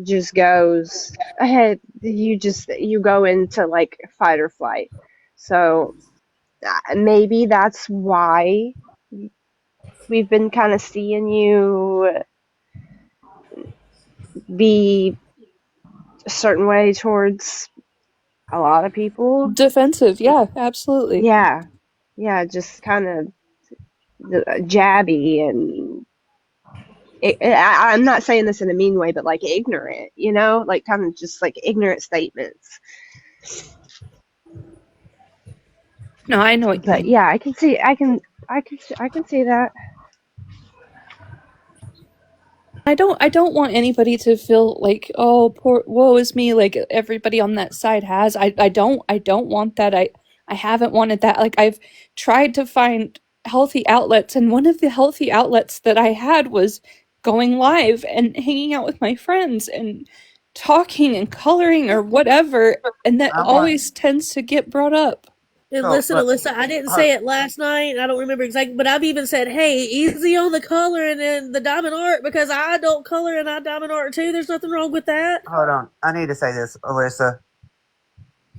just goes ahead. You go into like fight or flight. So maybe that's why we've been kind of seeing you be a certain way towards a lot of people. Defensive, yeah, absolutely. Yeah, just kind of jabby, and I'm not saying this in a mean way, but like ignorant, like kind of just like ignorant statements. No, I know what you But mean. yeah, I can see that. I don't want anybody to feel like, oh, poor, woe is me, like everybody on that side has. I don't want that. I haven't wanted that. Like, I've tried to find healthy outlets, and one of the healthy outlets that I had was going live and hanging out with my friends and talking and coloring or whatever, and that always tends to get brought up. And listen, Alyssa, I didn't say it last night. I don't remember exactly, but I've even said, hey, easy on the coloring and the diamond art, because I don't color and I diamond art too. There's nothing wrong with that. Hold on. I need to say this, Alyssa.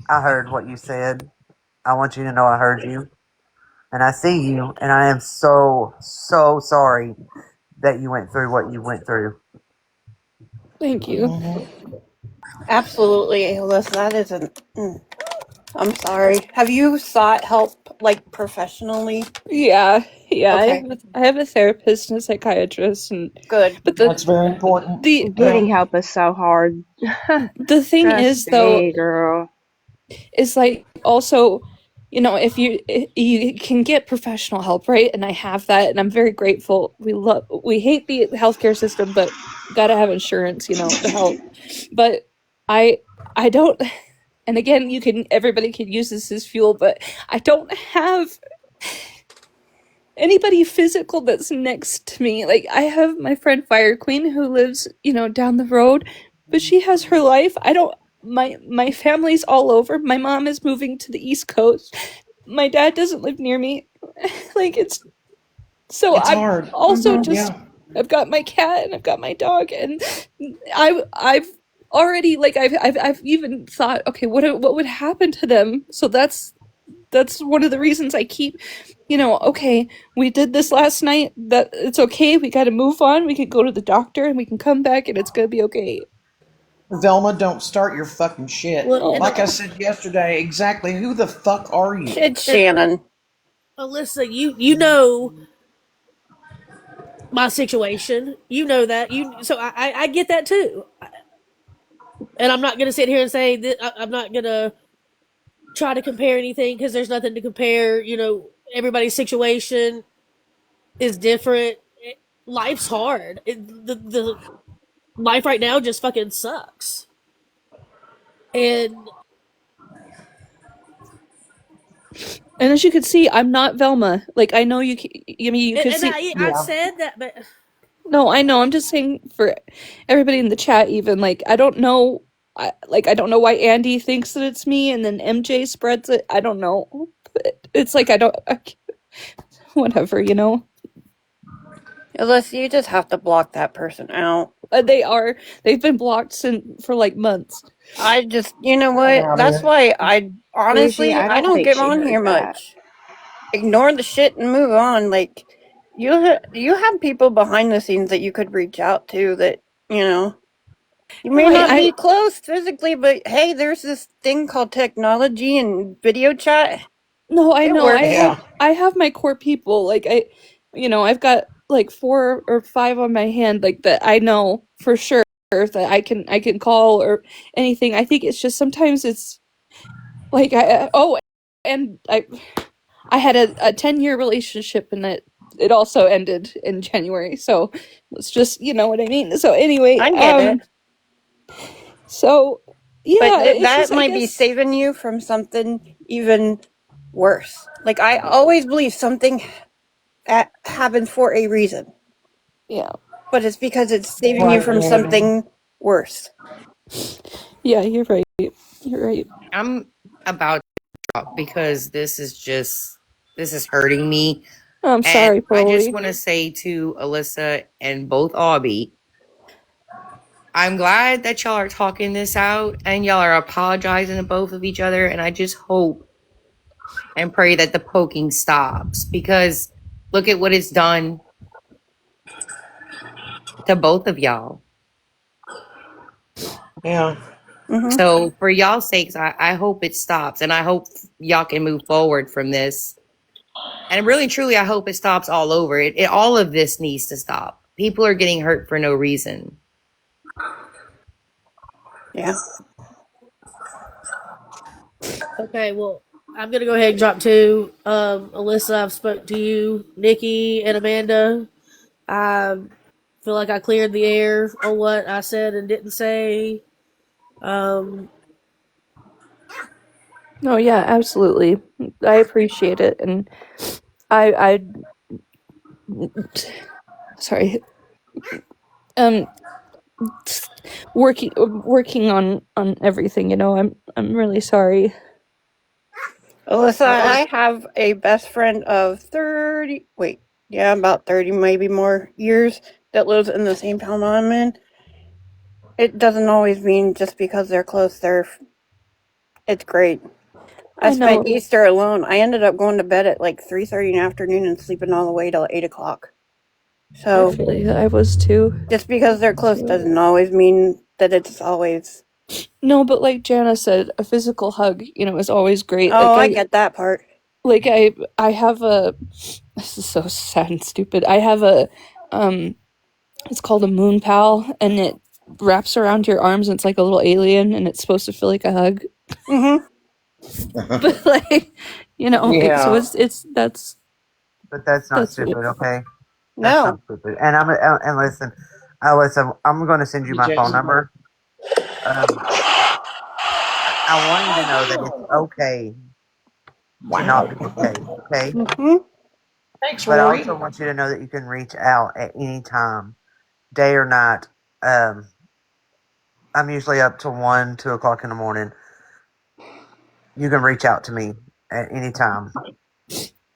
I heard what you said. I want you to know I heard you. And I see you. And I am so, so sorry that you went through what you went through. Thank you. Absolutely, Alyssa. That isn't. I'm sorry. Have you sought help, like, professionally? Yeah. Okay. I have a therapist and a psychiatrist, and Good. but That's very important. Getting help is so hard. The thing is, though, me, girl, is like also, if you can get professional help, right? And I have that, and I'm very grateful. We hate the healthcare system, but gotta have insurance, to help. But I don't. And again, everybody can use this as fuel, but I don't have anybody physical that's next to me. Like, I have my friend Fire Queen who lives, down the road, but she has her life. I don't. My family's all over. My mom is moving to the East Coast. My dad doesn't live near me. Like, it's so It's I'm hard. also just. Yeah. I've got my cat and I've got my dog, and I've already, like, I've even thought, okay, what would happen to them? So that's one of the reasons I keep, okay, we did this last night, that it's okay, we got to move on, we can go to the doctor and we can come back and it's gonna be okay. Velma, don't start your fucking shit. Well, and Like I said yesterday, exactly who the fuck are you? It's Shannon. Alyssa, you know my situation. You know that. So I get that too. And I'm not gonna sit here and say that I'm not gonna try to compare anything because there's nothing to compare. Everybody's situation is different. Life's hard. The life right now just fucking sucks. And as you can see, I'm not Velma. Like, I know you could see. I Yeah. said that, but No, I know. I'm just saying for everybody in the chat, even, like, I don't know. I don't know why Andy thinks that it's me, and then MJ spreads it. I don't know. But it's like whatever, Unless you just have to block that person out. They've been blocked for like months. I just, you know what? outta That's here. why I honestly, Bougie, I I don't don't think get she on heard here that. much. Ignore the shit and move on. Like, you have people behind the scenes that you could reach out to that, you may not be close physically, but hey, there's this thing called technology and video chat. No, I It know. works. I have my core people. Like, I've got like 4 or 5 on my hand, like, that I know for sure that I can call or anything. I think it's just sometimes it's like and I had a 10-year relationship, and it also ended in January. So it's just, you know what I mean. So anyway, I get it. So yeah, But it's that just, I might be guess, saving you from something even worse. Like, I always believe something happened for a reason, yeah. but it's because it's saving you from something worse. Yeah, you're right. You're right. I'm about to drop because this is hurting me. I'm sorry, I just Polly. want to say to Alyssa and both Aubrey, I'm glad that y'all are talking this out and y'all are apologizing to both of each other. And I just hope and pray that the poking stops, because look at what it's done to both of y'all. Yeah. So for y'all's sakes, I hope it stops, and I hope y'all can move forward from this. And really, truly, I hope it stops all over. All of this needs to stop. People are getting hurt for no reason. Yeah. okay, well, I'm gonna go ahead and drop 2. Alyssa, I've spoke to you, Nikki, and Amanda. I feel like I cleared the air on what I said and didn't say. No, yeah, absolutely. I appreciate it, and I sorry. Working on everything. I'm really sorry. Alyssa, I have a best friend of about 30, maybe more years, that lives in the same town I'm in. It doesn't always mean just because they're close, it's great. I spent know. Easter alone. I ended up going to bed at like 3:30 in the afternoon and sleeping all the way till 8 o'clock. So Actually, I was too. just because they're close doesn't always mean that it's always. No, but like Jana said, a physical hug, is always great. Oh, Like, I get that part. Like, I have a. This is so sad and stupid. I have a it's called a moon pal, and it wraps around your arms, and it's like a little alien, and it's supposed to feel like a hug. But like, so that's. But that's not That's stupid, weird. okay? No. That's not stupid. And listen, I'm going to send you my phone number. I want you to know that it's okay to not be okay, okay? Thanks, But I Rory. also want you to know that you can reach out at any time, day or night. Um, I'm usually up till 1, 2 o'clock in the morning. You can reach out to me at any time.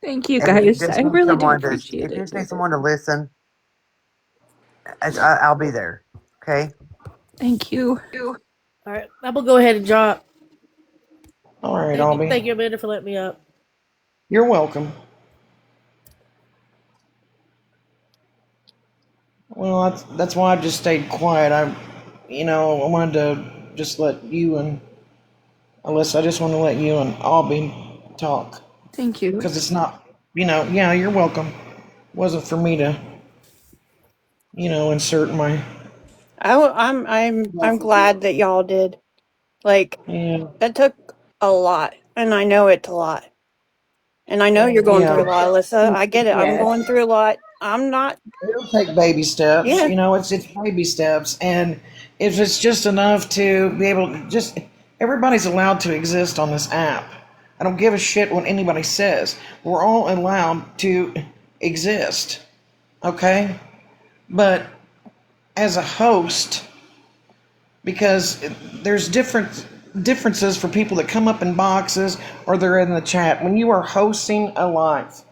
Thank you, And if you guys. just I need really do someone to, appreciate if you it. just need someone to listen, I'll be there. Okay. Thank you. All right, I'm gonna go ahead and drop. All right, Thank Albie. you, Amanda, for letting me up. You're welcome. Well, that's why I just stayed quiet. I wanted to just let you and Alyssa. I just want to let you and Albie talk Thank you. because it's not. Yeah, you're welcome. It wasn't for me to, insert my. I'm glad that y'all did. Like, Yeah. that took a lot, and I know it's a lot. And I know you're going through a Yeah. lot, Alyssa. I get it. I'm Yes. going through a lot. I'm not. It'll take baby steps. Yeah, It's baby steps, and if it's just enough to be able to just everybody's allowed to exist on this app. I don't give a shit what anybody says. We're all allowed to exist, okay? But as a host, because there's differences for people that come up in boxes or they're in the chat. When you are hosting a live,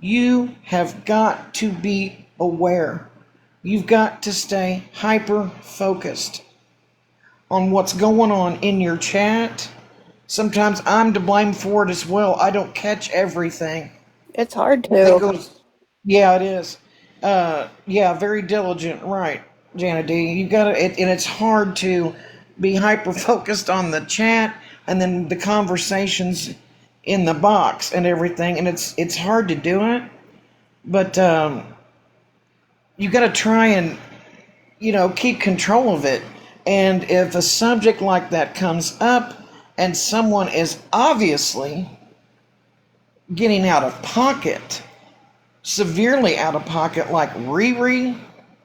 you have got to be aware. You've got to stay hyper focused on what's going on in your chat. Sometimes I'm to blame for it as well. I don't catch everything it's hard that to. goes. Yeah, it is. Yeah, very diligent, right, Janet D. You got to, and it's hard to be hyper focused on the chat and then the conversations in the box and everything, and it's hard to do it. But you got to try and keep control of it. And if a subject like that comes up and someone is obviously getting out of pocket, severely out of pocket, like Riri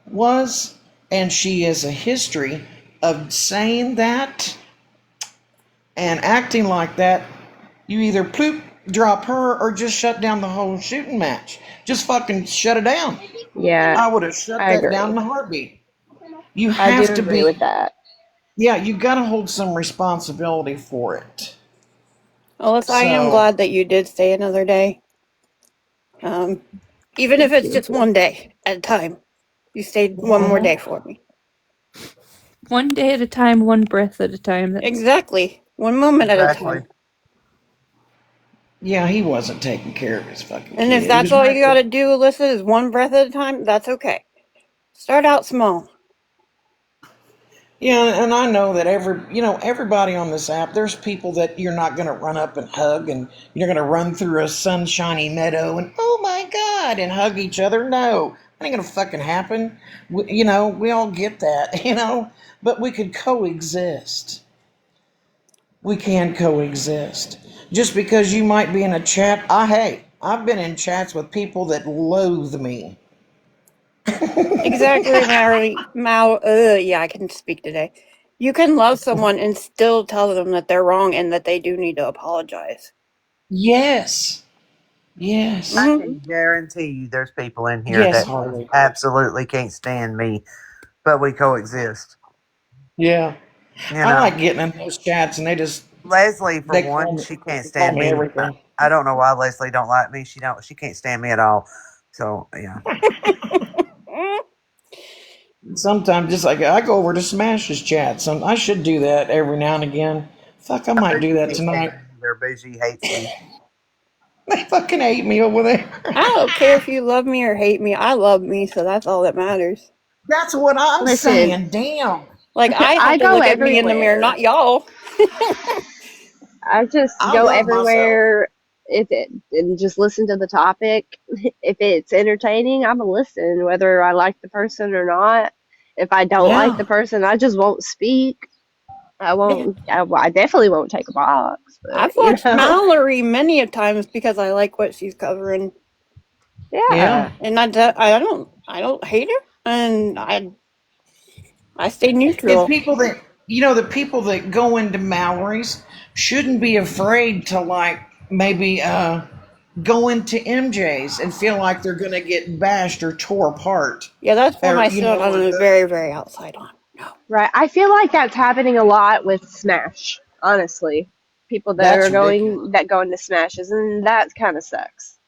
was, and she has a history of saying that and acting like that, you either ploop, drop her, or just shut down the whole shooting match. Just fucking shut it down. Yeah, I would have shut I that down agree. in a heartbeat. You I do have to agree with be, that. yeah, you got to hold some responsibility for it. Alyssa, I am So, glad that you did stay another day. Even if Thank it's you. just one day at a time. You stayed one more day for me. One day at a time, one breath at a time. That's Exactly. One moment at a time. yeah, he wasn't taking care of his fucking And kid. if He that's was all right you there. gotta do, Alyssa, is one breath at a time, that's okay. Start out small. Yeah, and I know that everybody on this app, there's people that you're not going to run up and hug, and you're going to run through a sunshiny meadow and, oh my God, and hug each other. No, that ain't going to fucking happen. We all get that, but we could coexist. We can coexist. Just because you might be in a chat, hey, I've been in chats with people that loathe me. Exactly, yeah, I can speak today. You can love someone and still tell them that they're wrong and that they do need to apologize. Yes. Yes. I Mhm. can guarantee you there's people in here Yes, that Harley. absolutely can't stand me, but we coexist. Yeah. You I know, like getting in those chats and Leslie, for they call one, me, she can't they call stand me me. everything. I don't know why Leslie don't like me. She can't stand me at all. So yeah. Sometimes just like I go over to Smash's chat. I should do that every now and again. Fuck, I might do that tonight. Their bougie hates me. They fucking hate me over there. I don't care if you love me or hate me. I love me, so that's all that matters. That's what I'm Listen, saying. Damn. Like, I I have to go look at me in the mirror, everywhere. not y'all. I just I go love myself. everywhere and just listen to the topic. If it's entertaining, I'm gonna listen, whether I like the person or not. If I don't like Yeah. the person, I just won't speak. I won't. I definitely won't take a box. But I've watched Mallory many a times because I like what she's covering. Yeah. And I don't hate her, and I stay And neutral. the people that go into Mallory's shouldn't be afraid to like maybe go into MJ's and feel like they're going to get bashed or tore apart. Yeah, that's one Or, I you stood know, on the very, very outside on. No. Right. I feel like that's happening a lot with Smash, honestly. People that that's are ridiculous. go into Smashes, and that kind of sucks.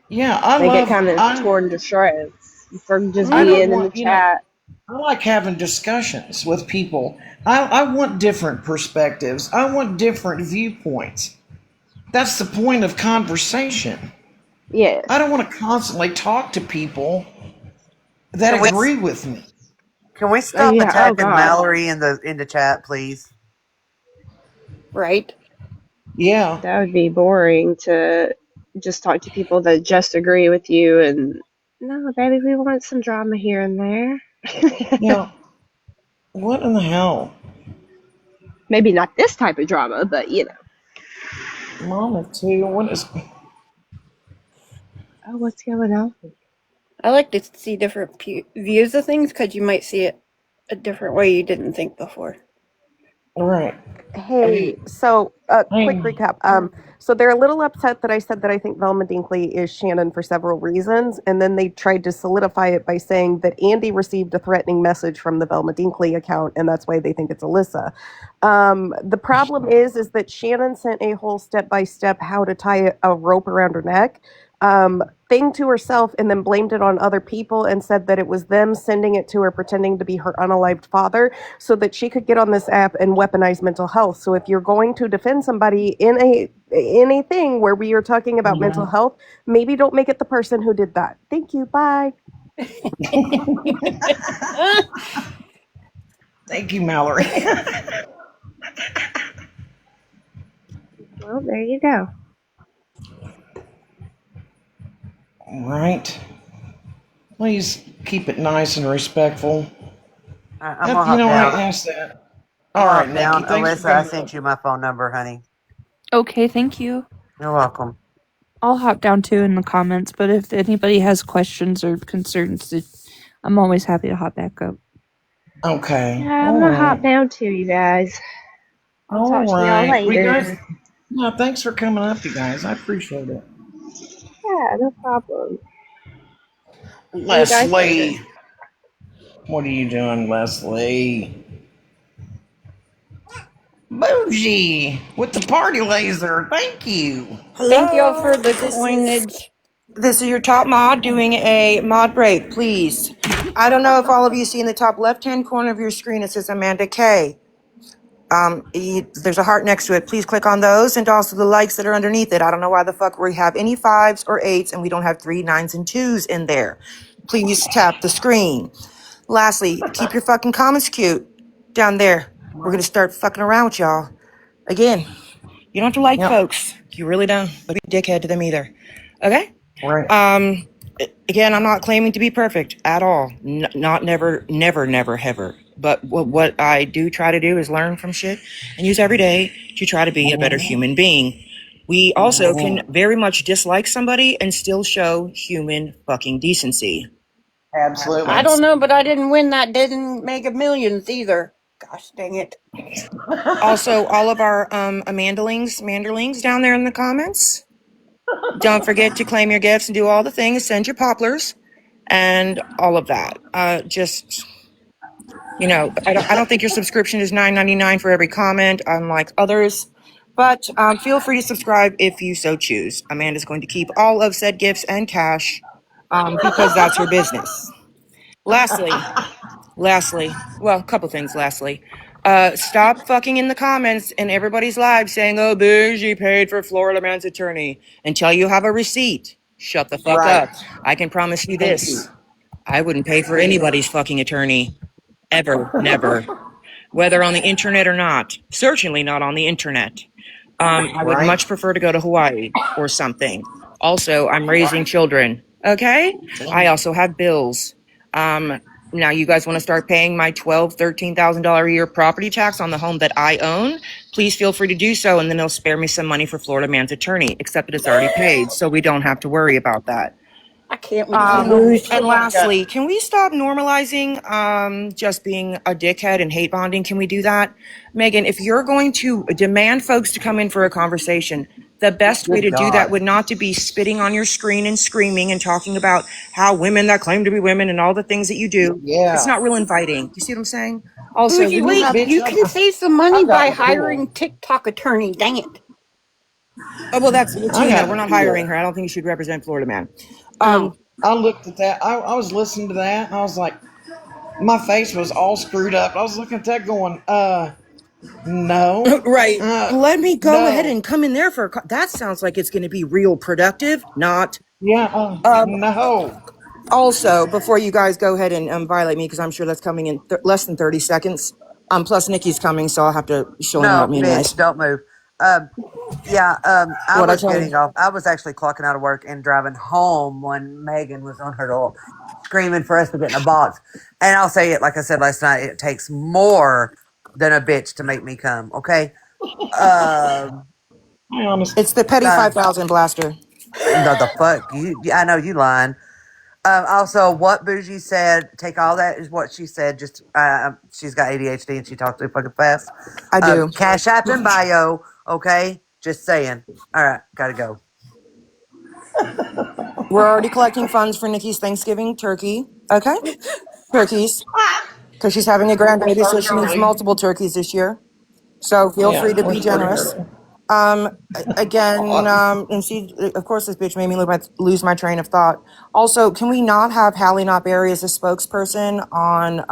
Yeah, They get kind of torn to shreds for just I don't being in the want, you know, chat. I like having discussions with people. I want different perspectives. I want different viewpoints. That's the point of conversation. Yes. I don't want to constantly talk to people that Can we agree with me. can we stop Yeah. Oh attacking God. Mallory in the chat, please? Right? Yeah. That would be boring to just talk to people that just agree with you and no, baby, we want some drama here and there. Yeah. What in the hell? Maybe not this type of drama, but you know. Mama too. What is Oh, what's going on? I like to see different views of things because you might see it a different way you didn't think before. all right? Hey, so quick recap. So they're a little upset that I said that I think Velma Dinkley is Shannon for several reasons, and then they tried to solidify it by saying that Andy received a threatening message from the Velma Dinkley account, and that's why they think it's Alyssa. The problem is that Shannon sent a whole step-by-step how to tie a rope around her neck thing to herself, and then blamed it on other people and said that it was them sending it to her, pretending to be her unalived father, so that she could get on this app and weaponize mental health. So if you're going to defend somebody in anything where we are talking about mental health, maybe don't make it the person who did that. Thank you. Bye. Thank you, Mallory. Well, there you go. All right. Please keep it nice and respectful. I'm You gonna hop know, I down. asked that. All right, Nikki. Down. Thanks for Alyssa, I coming. sent you my phone number, honey. Okay, thank you. You're welcome. I'll hop down too in the comments, but if anybody has questions or concerns, I'm always happy to hop back up. Okay. Yeah, I'm All gonna hop right. down too, you guys. I'll talk All to y'all right. We later. guys. No, thanks for coming up, you guys. I appreciate it. Yeah, no problem. See you guys later. Leslie. What are you doing, Leslie? Bougie with the party laser. Thank you. Thank y'all for the This is coinage. this is your top mod doing a mod break, please. I don't know if all of you see in the top left-hand corner of your screen it says Amanda K. There's a heart next to it. Please click on those and also the likes that are underneath it. I don't know why the fuck we have any 5s or 8s and we don't have 3, 9s, and 2s in there. Please tap the screen. Lastly, keep your fucking comments cute down there. We're gonna start fucking around with y'all. Again, you don't have to like folks. You really don't. But be a dickhead to them either. Okay? Right. Again, I'm not claiming to be perfect at all. Not never, ever. But what I do try to do is learn from shit and use every day to try to be a better human being. We also can very much dislike somebody and still show human fucking decency. Absolutely. I don't know, but I didn't win that didn't make a millions either. Gosh dang it. Also, all of our manderlings down there in the comments. Don't forget to claim your gifts and do all the things. Send your poplars and all of that. Just, you know, I don't think your subscription is $9.99 for every comment, unlike others. But feel free to subscribe if you so choose. Amanda's going to keep all of said gifts and cash because that's her business. Lastly, well, a couple things. Stop fucking in the comments in everybody's live saying, "Oh, Bougie paid for Florida man's attorney," until you have a receipt. Shut the fuck up. I can promise you this: I wouldn't pay for anybody's fucking attorney, ever, never, whether on the internet or not. Certainly not on the internet. I would much prefer to go to Hawaii or something. Also, I'm raising children. Okay? I also have bills. Now you guys want to start paying my $12,000-$13,000 a year property tax on the home that I own? Please feel free to do so, and then they'll spare me some money for Florida man's attorney, except that it's already paid, so we don't have to worry about that. I can't wait And lastly, can we stop normalizing just being a dickhead and hate bonding? Can we do that? Megan, if you're going to demand folks to come in for a conversation, the best way Good to do that God. would not to be spitting on your screen and screaming and talking about how women that claim to be women and all the things that you do. It's Yeah. not real inviting. You see what I'm saying? Also, Bougie, when you wait, have, Bitch, you can save some money I've by gotten cool. hiring TikTok attorney. Dang it. oh, well, that's I Latina. We're gotten not cool. hiring her. I don't think you should represent Florida man. Oh. I looked at that. I was listening to that. And I was like, my face was all screwed up. I was looking at that going, no, Right. Let me go ahead no. and come in there for that sounds like it's going to be real productive, not. Yeah, Um, no. also, before you guys go ahead and violate me, because I'm sure that's coming in less than 30 seconds. Plus, Nikki's coming, so I'll have to show interrupt No, me bitch, anyways. don't move. Yeah, I What I was tell you? getting off. I was actually clocking out of work and driving home when Megan was on her door screaming for us to get in a box. And I'll say it like I said last night, it takes more than a bitch to make me come, okay? Um, I honestly, It's the petty uh, 5,000 blaster. the fuck? I know you lying. Also, what Bougie said, take all that is what she said. Just she's got ADHD and she talks too fucking fast. I do. Cash App and bio, okay? Just saying. All right, gotta go. We're already collecting funds for Nikki's Thanksgiving turkey. Okay? Turkeys. Because she's having a grandbaby, so she needs early. multiple turkeys this year. So feel free Yeah, to we're be starting generous. early. Again, and see, of course, this bitch made me lose my train of thought. Also, can we not have Hallie Not Berry as a spokesperson on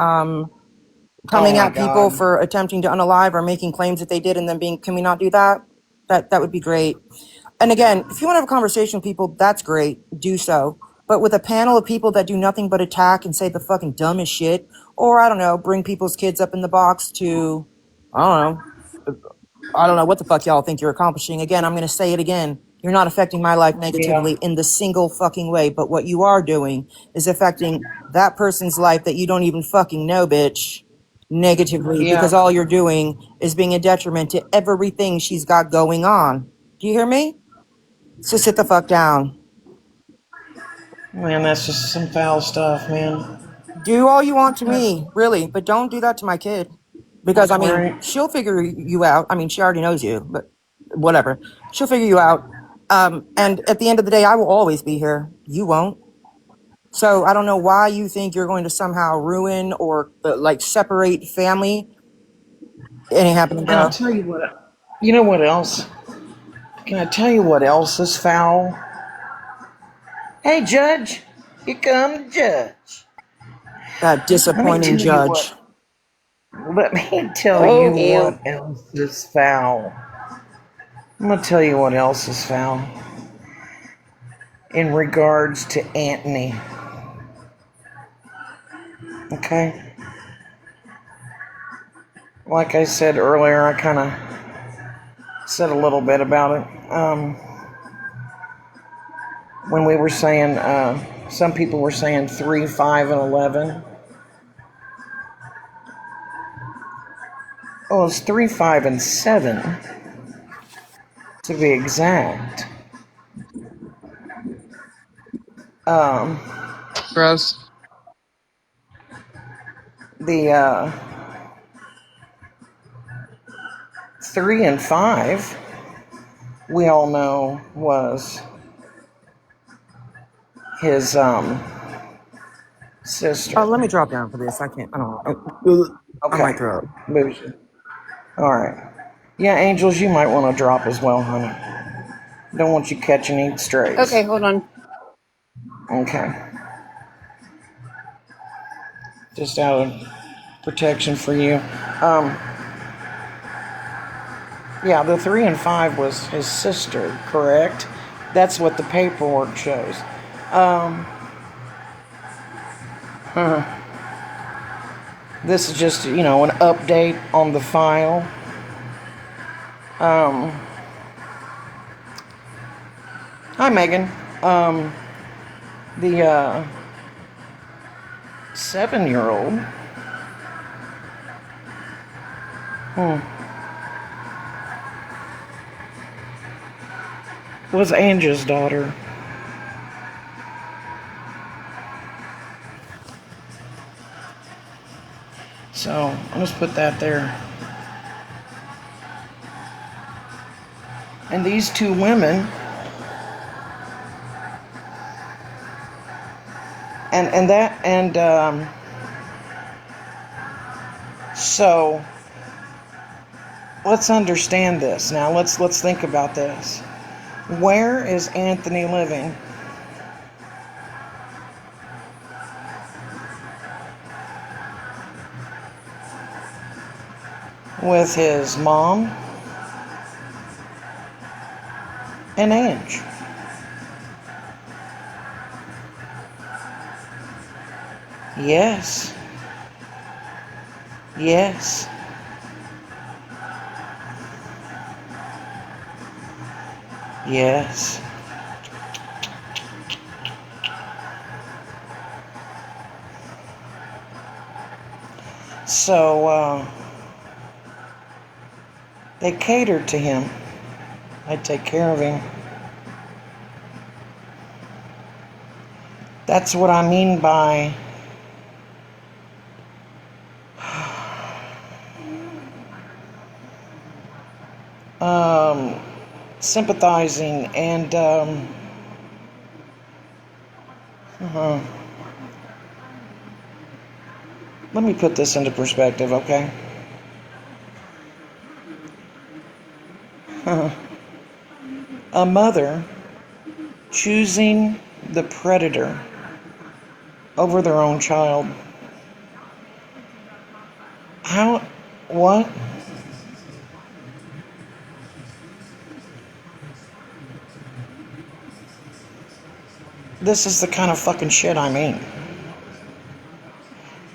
coming my at people God. for attempting to unalive or making claims that they did and then being? Can we not do that? That would be great. And again, if you want to have a conversation with people, that's great. Do so. But with a panel of people that do nothing but attack and say the fucking dumbest shit, or I don't know, bring people's kids up in the box to, I don't know what the fuck y'all think you're accomplishing. Again, I'm going to say it again. You're not affecting my life negatively in the single fucking way. But what you are doing is affecting that person's life that you don't even fucking know, bitch, negatively, because Yeah. all you're doing is being a detriment to everything she's got going on. Do you hear me? So sit the fuck down. Man, that's just some foul stuff, man. Do all you want to me, really, but don't do that to my kid. Because, I mean, Right. she'll figure you out. I mean, she already knows you, but whatever. She'll figure you out. And at the end of the day, I will always be here. You won't. So I don't know why you think you're going to somehow ruin or like separate family. It ain't happening, And I'll bro. tell you what. You know what else? Can I tell you what else is foul? Hey, Judge. Here come the judge. That Let me disappointing tell you judge. what. Let me tell Oh, you hell. what else is foul. I'm gonna tell you what else is foul. In regards to Anthony. Okay? Like I said earlier, I kind of said a little bit about it. When we were saying, some people were saying 3, 5, and 11. Oh, it's 3, 5, and 7 to be exact. Um, Gross. the 3 and 5, we all know was his sister. Let me drop down for this. I can't. I don't know. I Okay. might throw up. Bougie. All right. Yeah, Angels, you might want to drop as well, honey. Don't want you catching any strays. Okay, hold on. Okay. Just out of protection for you. Yeah, the 3 and 5 was his sister, correct? That's what the paperwork shows. This is just, an update on the file. Hi, Megan. The 7-year-old. Was Angie's daughter. So, I'll just put that there. And these two women, so let's understand this. Now let's think about this. Where is Anthony living? With his mom and Ange. Yes. Yes. Yes. So, they catered to him. I take care of him. That's what I mean by sympathizing and let me put this into perspective, okay? A mother choosing the predator over their own child. How? What? This is the kind of fucking shit I mean.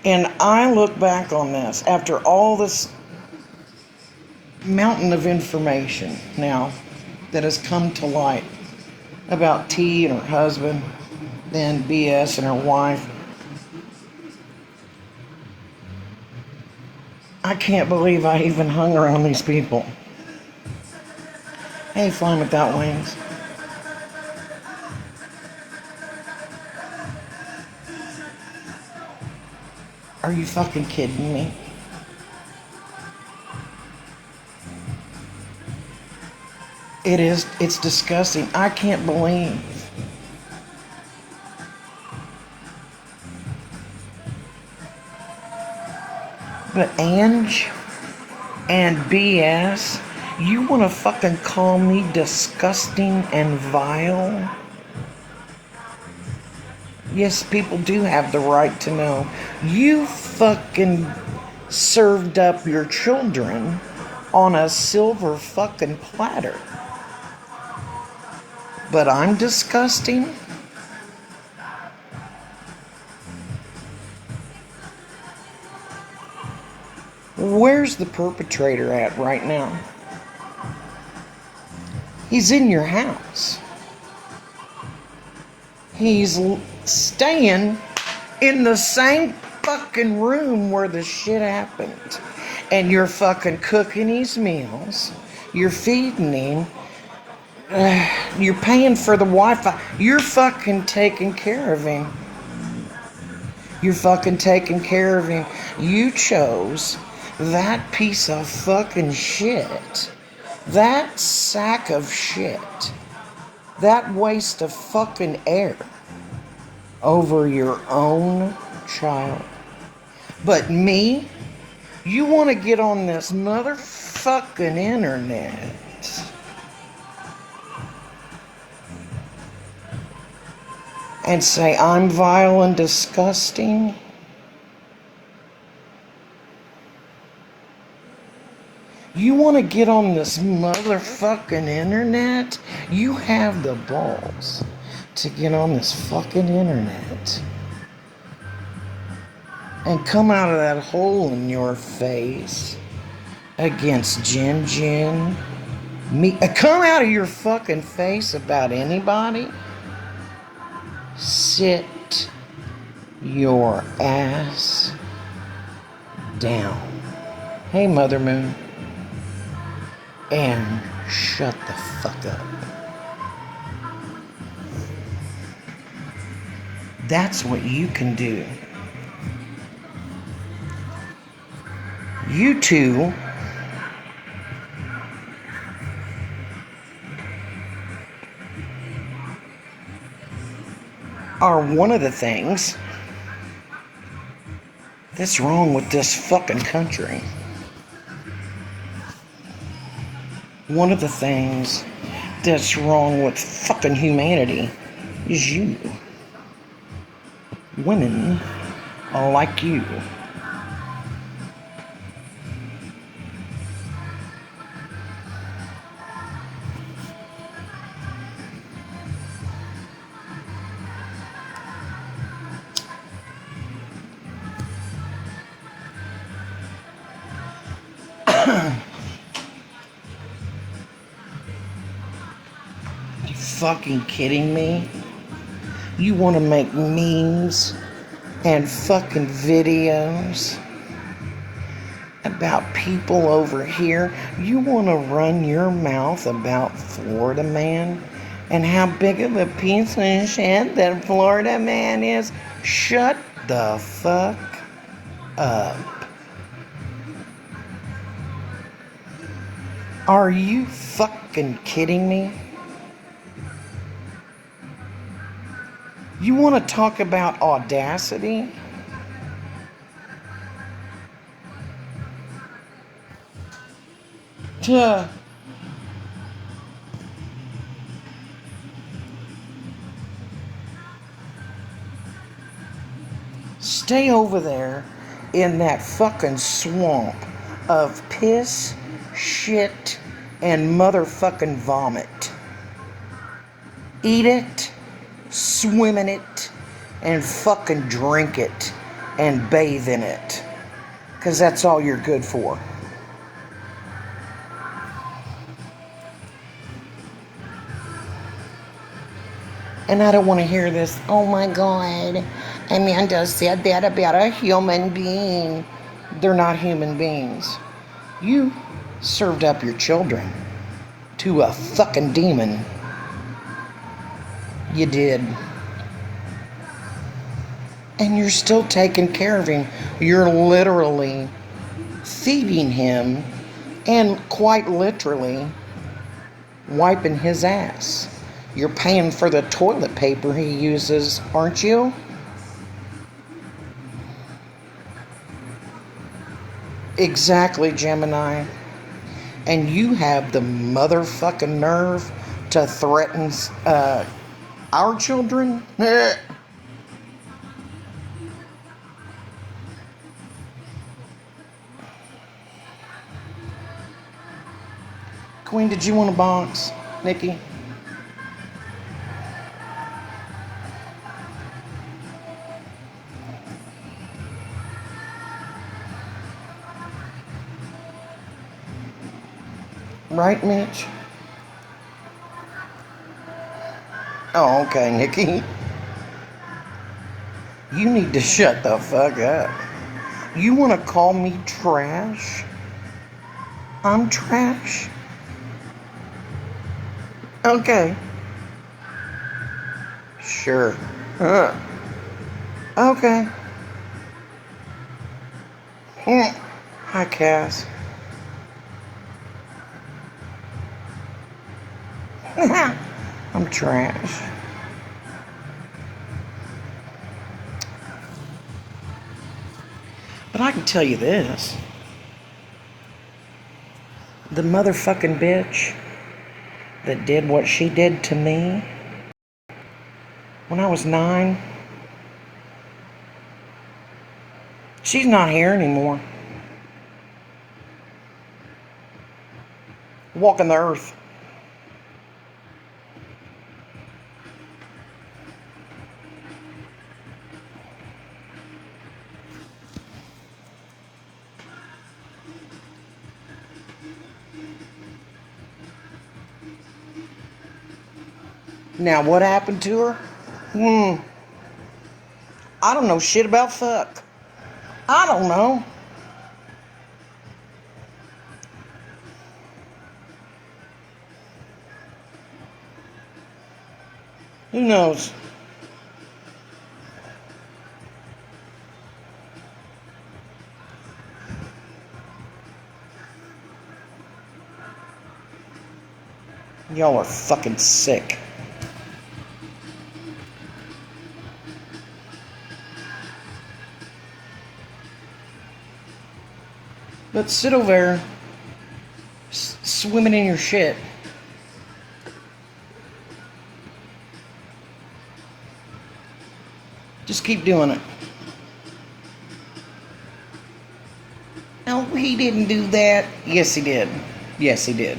And I look back on this after all this mountain of information now that has come to light about T and her husband, then BS and her wife. I can't believe I even hung around these people. Hey, Flying Without Wings. Are you fucking kidding me? It's disgusting. I can't believe. But Ange and BS, you want to fucking call me disgusting and vile? Yes, people do have the right to know. You fucking served up your children on a silver fucking platter. But I'm disgusting? Where's the perpetrator at right now? He's in your house. He's staying in the same fucking room where the shit happened. And you're fucking cooking his meals. You're feeding him. You're paying for the Wi-Fi. You're fucking taking care of him. You're fucking taking care of him. You chose that piece of fucking shit. That sack of shit. That waste of fucking air over your own child. But me, you want to get on this motherfucking internet and say I'm vile and disgusting? You want to get on this motherfucking internet? You have the balls to get on this fucking internet and come out of that hole in your face against Jen, me. Come out of your fucking face about anybody. Sit your ass down. Hey, Mother Moon. And shut the fuck up. That's what you can do. You two are one of the things that's wrong with this fucking country. One of the things that's wrong with fucking humanity is you. Women are like you. You fucking kidding me? You want to make memes and fucking videos about people over here? You want to run your mouth about Florida man and how big of a piece of shit that Florida man is? Shut the fuck up. Are you fucking kidding me? You want to talk about audacity? To stay over there in that fucking swamp of piss, shit, and motherfucking vomit. Eat it, swim in it, and fucking drink it, and bathe in it. 'Cause that's all you're good for. And I don't want to hear this, oh my God, Amanda said that about a human being. They're not human beings. You served up your children to a fucking demon. You did. And you're still taking care of him. You're literally feeding him and quite literally wiping his ass. You're paying for the toilet paper he uses, aren't you? Exactly, Gemini. And you have the motherfucking nerve to threaten our children? Queen, did you want a box? Nikki? Right, Mitch? Oh, okay, Nikki. You need to shut the fuck up. You want to call me trash? I'm trash? Okay. Sure. Okay. Hi, Cass. I'm trash. But I can tell you this. The motherfucking bitch that did what she did to me when I was 9, she's not here anymore. Walking the earth. Now, what happened to her? I don't know shit about fuck. I don't know. Who knows? Y'all are fucking sick. But sit over there, swimming in your shit. Just keep doing it. No, he didn't do that. Yes, he did. Yes, he did.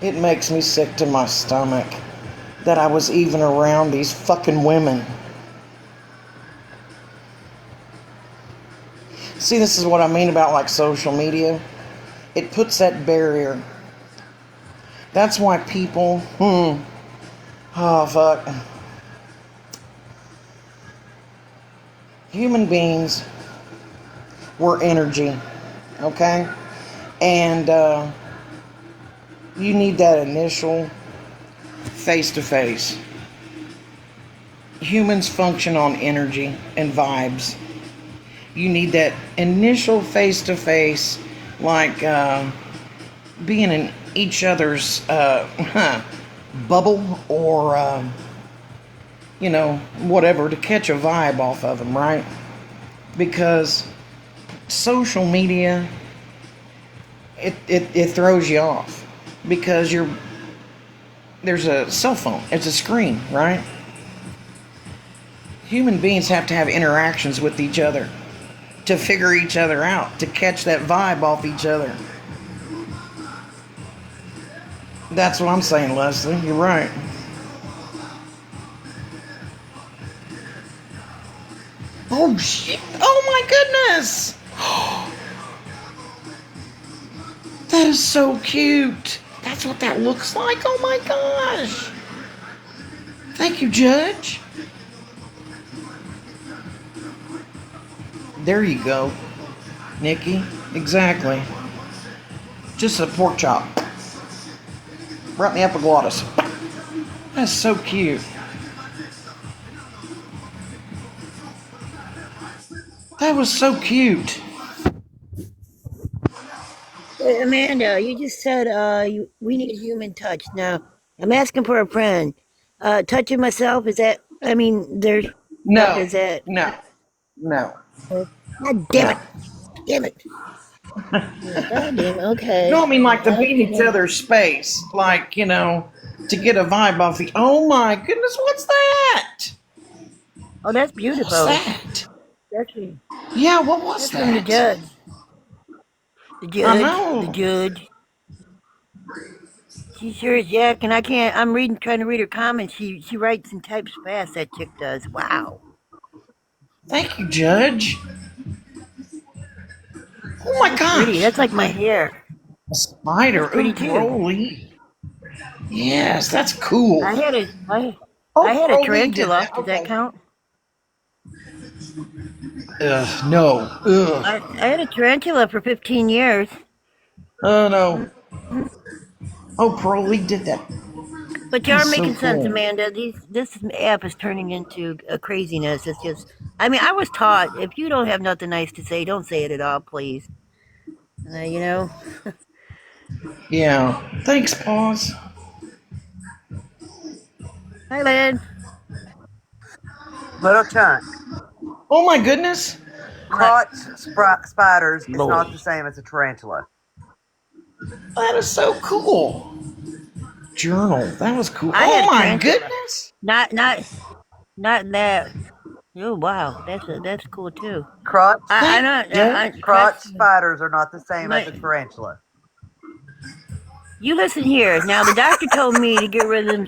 It makes me sick to my stomach that I was even around these fucking women. See, this is what I mean about like social media. It puts that barrier. That's why people, oh fuck. Human beings were energy, okay? And you need that initial face-to-face. Humans function on energy and vibes. You need that initial face-to-face, like being in each other's bubble or, whatever, to catch a vibe off of them, right? Because social media, it throws you off. Because there's a cell phone, it's a screen, right? Human beings have to have interactions with each other to figure each other out, to catch that vibe off each other. That's what I'm saying, Leslie. You're right. Oh shit! Oh my goodness! That is so cute. That's what that looks like. Oh my gosh. Thank you, Judge. There you go, Nikki. Exactly. Just a pork chop. Right in the epiglottis. That's so cute. That was so cute. Hey, Amanda, you just said we need a human touch. Now, I'm asking for a friend. Touching myself, is that, there's, No. is that, No. God damn it. Damn it. God damn, okay. No, I mean like to be in each other's space. Like, to get a vibe off the. Oh my goodness, what's that? Oh, that's beautiful. What's that? That's from, Yeah, what was that's from the that? judge. The I judge. know. The judge. She sure is Jack, and I'm trying to read her comments. She writes and types fast, that chick does. Wow. Thank you, Judge. Oh my Pretty. gosh. That's like my hair. A spider. That's pretty Ooh, too. Broly. Yes, that's cool. I had a Oh, tarantula. Broly did that. Does that Okay. count? No. Ugh. I had a tarantula for 15 years. Oh no. Oh, Broly did that. But you are That's so making sense, cool. Amanda. This app is turning into a craziness. It's just, I was taught, if you don't have nothing nice to say, don't say it at all, please. Yeah. Thanks, Paws. Hi, Lynn. Little chunk. Oh my goodness. Crotch spiders is Lord. not the same as a tarantula. That is so cool. Journal. That was cool. I had Oh a my tarantula. goodness. Not that. Oh wow, that's cool too. Crotch Crotch. spiders are not the same as a My- tarantula. You listen here. Now the doctor told me to get rid of them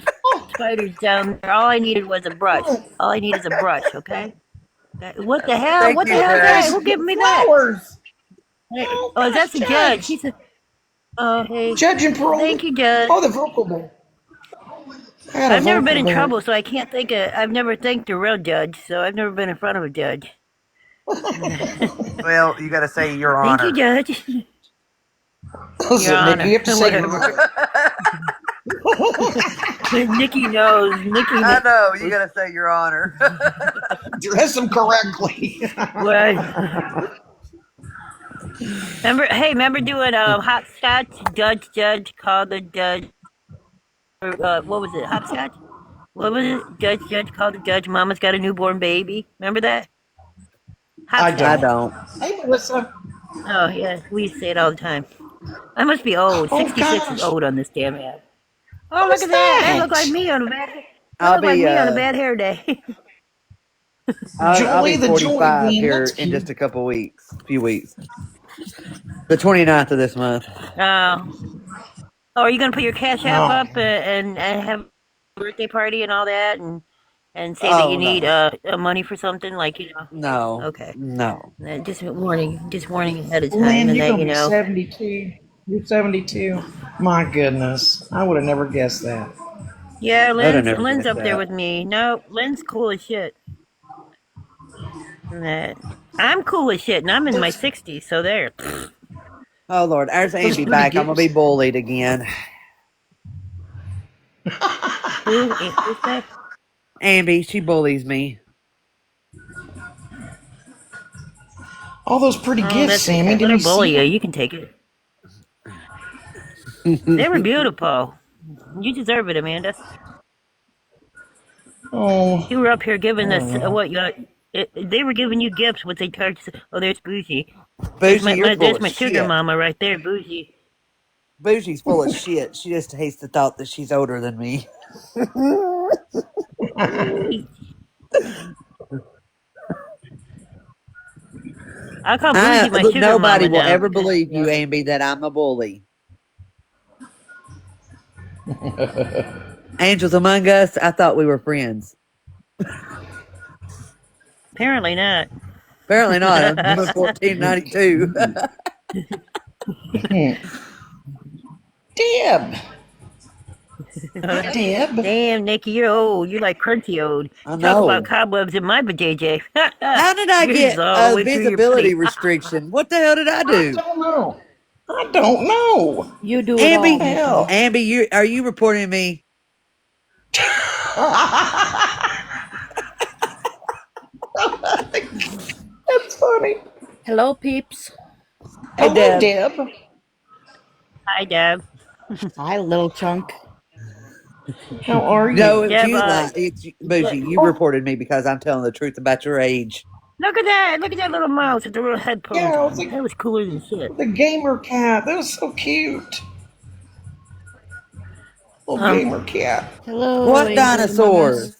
spiders down there. All I needed was a brush. All I need is a brush. Okay. What the hell? Thank What the you, hell is Judge. that? Who gave me that? Flowers. Hey, Oh, oh, that's the gosh, judge. Judge. He said, "Oh, hey, Judge and Parole. thank you, Judge." Oh, the vocal band. I had a I've never been vocal in band. trouble, so I can't think of. I've never thanked a real judge, so I've never been in front of a judge. Well, you got to say Your Thank Honor. you, Judge. Listen, Your Nick, Honor. you have to say Whatever. Nikki knows. Nikki I knows. know, you got to say Your Honor. dress them correctly. Well, Remember doing hopscotch? Judge, call the judge. Or, what was it? Hopscotch? What was it? Judge, call the judge. Mama's got a newborn baby. Remember that? I Hopscotch. I don't. don't. Hey, Melissa. Oh yeah, we used to say it all the time. I must be old. Oh 66 is gosh, old on this damn app. Oh, what look is at that! That look like that? me on a bad. That I'll look like be me on a bad hair day. I'll Julie, be the Joy 45 Bean. here That's in cute. just a few weeks. The 29th of this month. Oh, are you gonna put your cash app Oh, up and have a birthday party and all that and say that you Oh need no. money for something like No. Okay, No. just warning ahead of time, Lynn, and you're that gonna be 72. You're 72. My goodness, I would have never guessed that. Yeah, I would have never Lynn's guessed up there that. with me. No, Lynn's cool as shit. And that I'm cool as shit, and I'm in my Those 60s, so there. Oh Lord, there's those Amby pretty back. I'm gonna be gifts. bullied again. Who's that? Amby, she bullies me. All those pretty Oh, gifts, that's Sammy. okay. Let Didn't her you see bully you. them? You can take it. They were beautiful. You deserve it, Amanda. Oh, You were up here I giving us don't know. what you. They were giving you gifts. What they charged. Oh, there's Bougie. Bougie, you're full There's of my sugar shit. mama right there, Bougie. Bougie's full of shit. She just hates the thought that she's older than me. I call Bougie my sugar Nobody mama will now ever because believe you, Amby, that I'm a bully. Angels Among Us, I thought we were friends. apparently not. Apparently not. I'm 1492. Deb. Hi, Deb. Damn, Nikki, you're old. You're like crunchy old. I Talk about know. cobwebs in my vajayjay. How did I Yours is get all the a way through your visibility body. restriction? What the hell did I I do? don't know. I don't know. You do it all, Amby, Nikki. Hell. Amby, are you reporting me? That's funny. Hello, peeps. Hey, Hello, Deb. Deb. Hi, Deb. Hi, little chunk. How are No, you? it was Deb, you, Bougie. You Oh, reported me because I'm telling the truth about your age. look at that. Look at that little mouse with the little yeah, headphones I was on. like That was cooler than shit. the gamer cat. That was so cute. Little Um, gamer cat. Hello, What Angels Among Us. dinosaurs?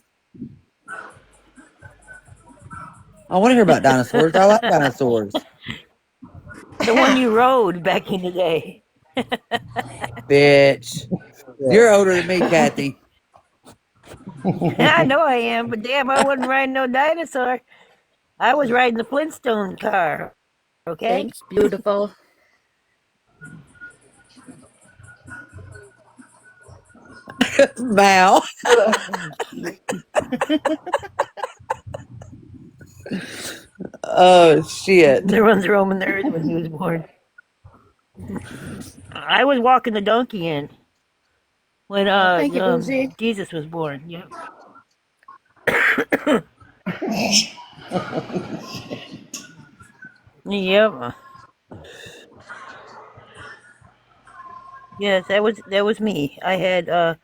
I want to hear about dinosaurs. I like dinosaurs. the one you rode back in the day. Bitch. You're older than me, Kathy. I know I am, but damn, I wasn't riding no dinosaur. I was riding the Flintstone car. Okay? Thanks, beautiful. Mal. Oh, shit. The ones roaming the earth when he was born. I was walking the donkey in when Thank you, Boozy. Jesus was born. Yep. Yep. Yes, that was me. I had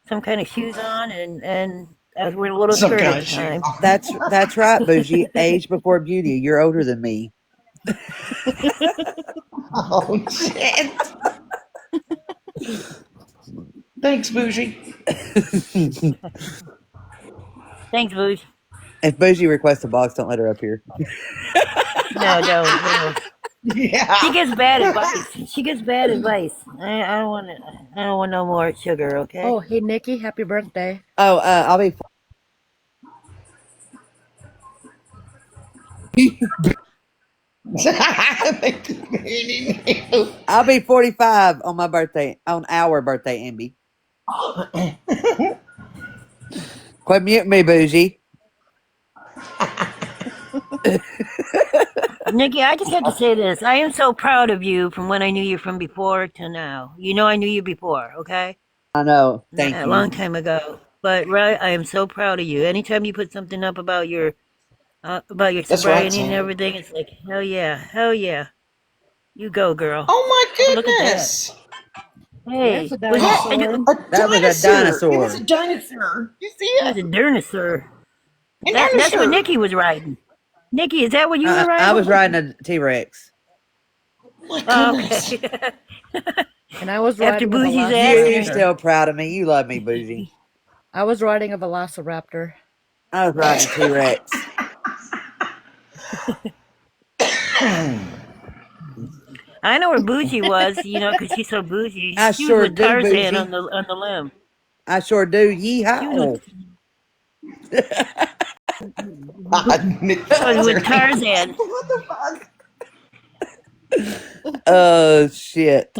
some kind of shoes on and I was wearing a little Some skirt kind at of the shoe. time. That's right, Bougie. Age before beauty. You're older than me. Oh shit. Thanks, Bougie. Thanks, Boosh. If Bougie requests a box, don't let her up here. No, no. She Yeah. gets bad advice. She gets bad advice. I don't want I don't want no more sugar. Okay. Oh, hey, Nikki. Happy birthday. Oh, I'll be. I'll be 45 on my birthday, on our birthday, Amby. Quit mute me, Bougie. Nikki, I just have to say this. I am so proud of you from when I knew you from before to now. You know I knew you before, okay? I know. Thank A you. long time ago. But right, I am so proud of you. Anytime you put something up about your That's right, sobriety and Sandy. everything, it's like hell yeah, hell yeah. You go, girl. Oh my Look at that. goodness! Hey, There's a was that? dinosaur. A That was a dinosaur! It was dinosaur. a dinosaur! You see It was it? a dinosaur. A That's what dinosaur! Nikki was riding. Nikki, is that what you were I riding? was riding a T-Rex. My Oh, goodness. okay. And I was After riding a Bougie's You're ass. velociraptor. still proud of me. You love me, Bougie. I was riding a velociraptor. I was riding a T-Rex. I know where Bougie was, you know, because she's so bougie. I She was sure with do, Tarzan Bougie. on the limb. I sure do. She Yeehaw. was Nick with Kaiser. Tarzan. What the fuck? Oh, shit.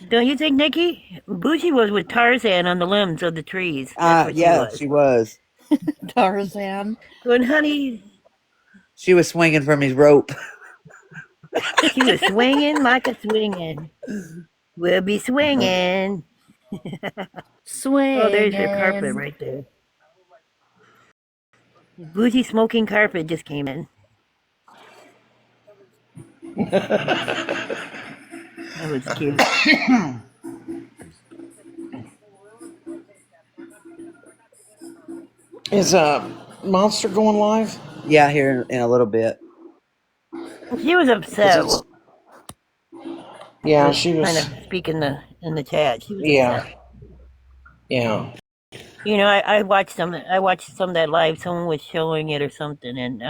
Don't you think, Nikki? Bougie was with Tarzan on the limbs of the trees. That's what Yeah, she she was. Tarzan. Good, honey. She was swinging from his rope. She was swinging like a swinging. We'll be swinging. Swinging. Oh, there's your carpet right there. Bougie smoking carpet just came in. That was cute. Is Monster going live? Yeah, here in a little bit. She was upset. It's- Yeah, she was. Kind of speak in the chat. She was Yeah, upset. yeah. You know, I watched some. I watched some of that live. Someone was showing it or something, and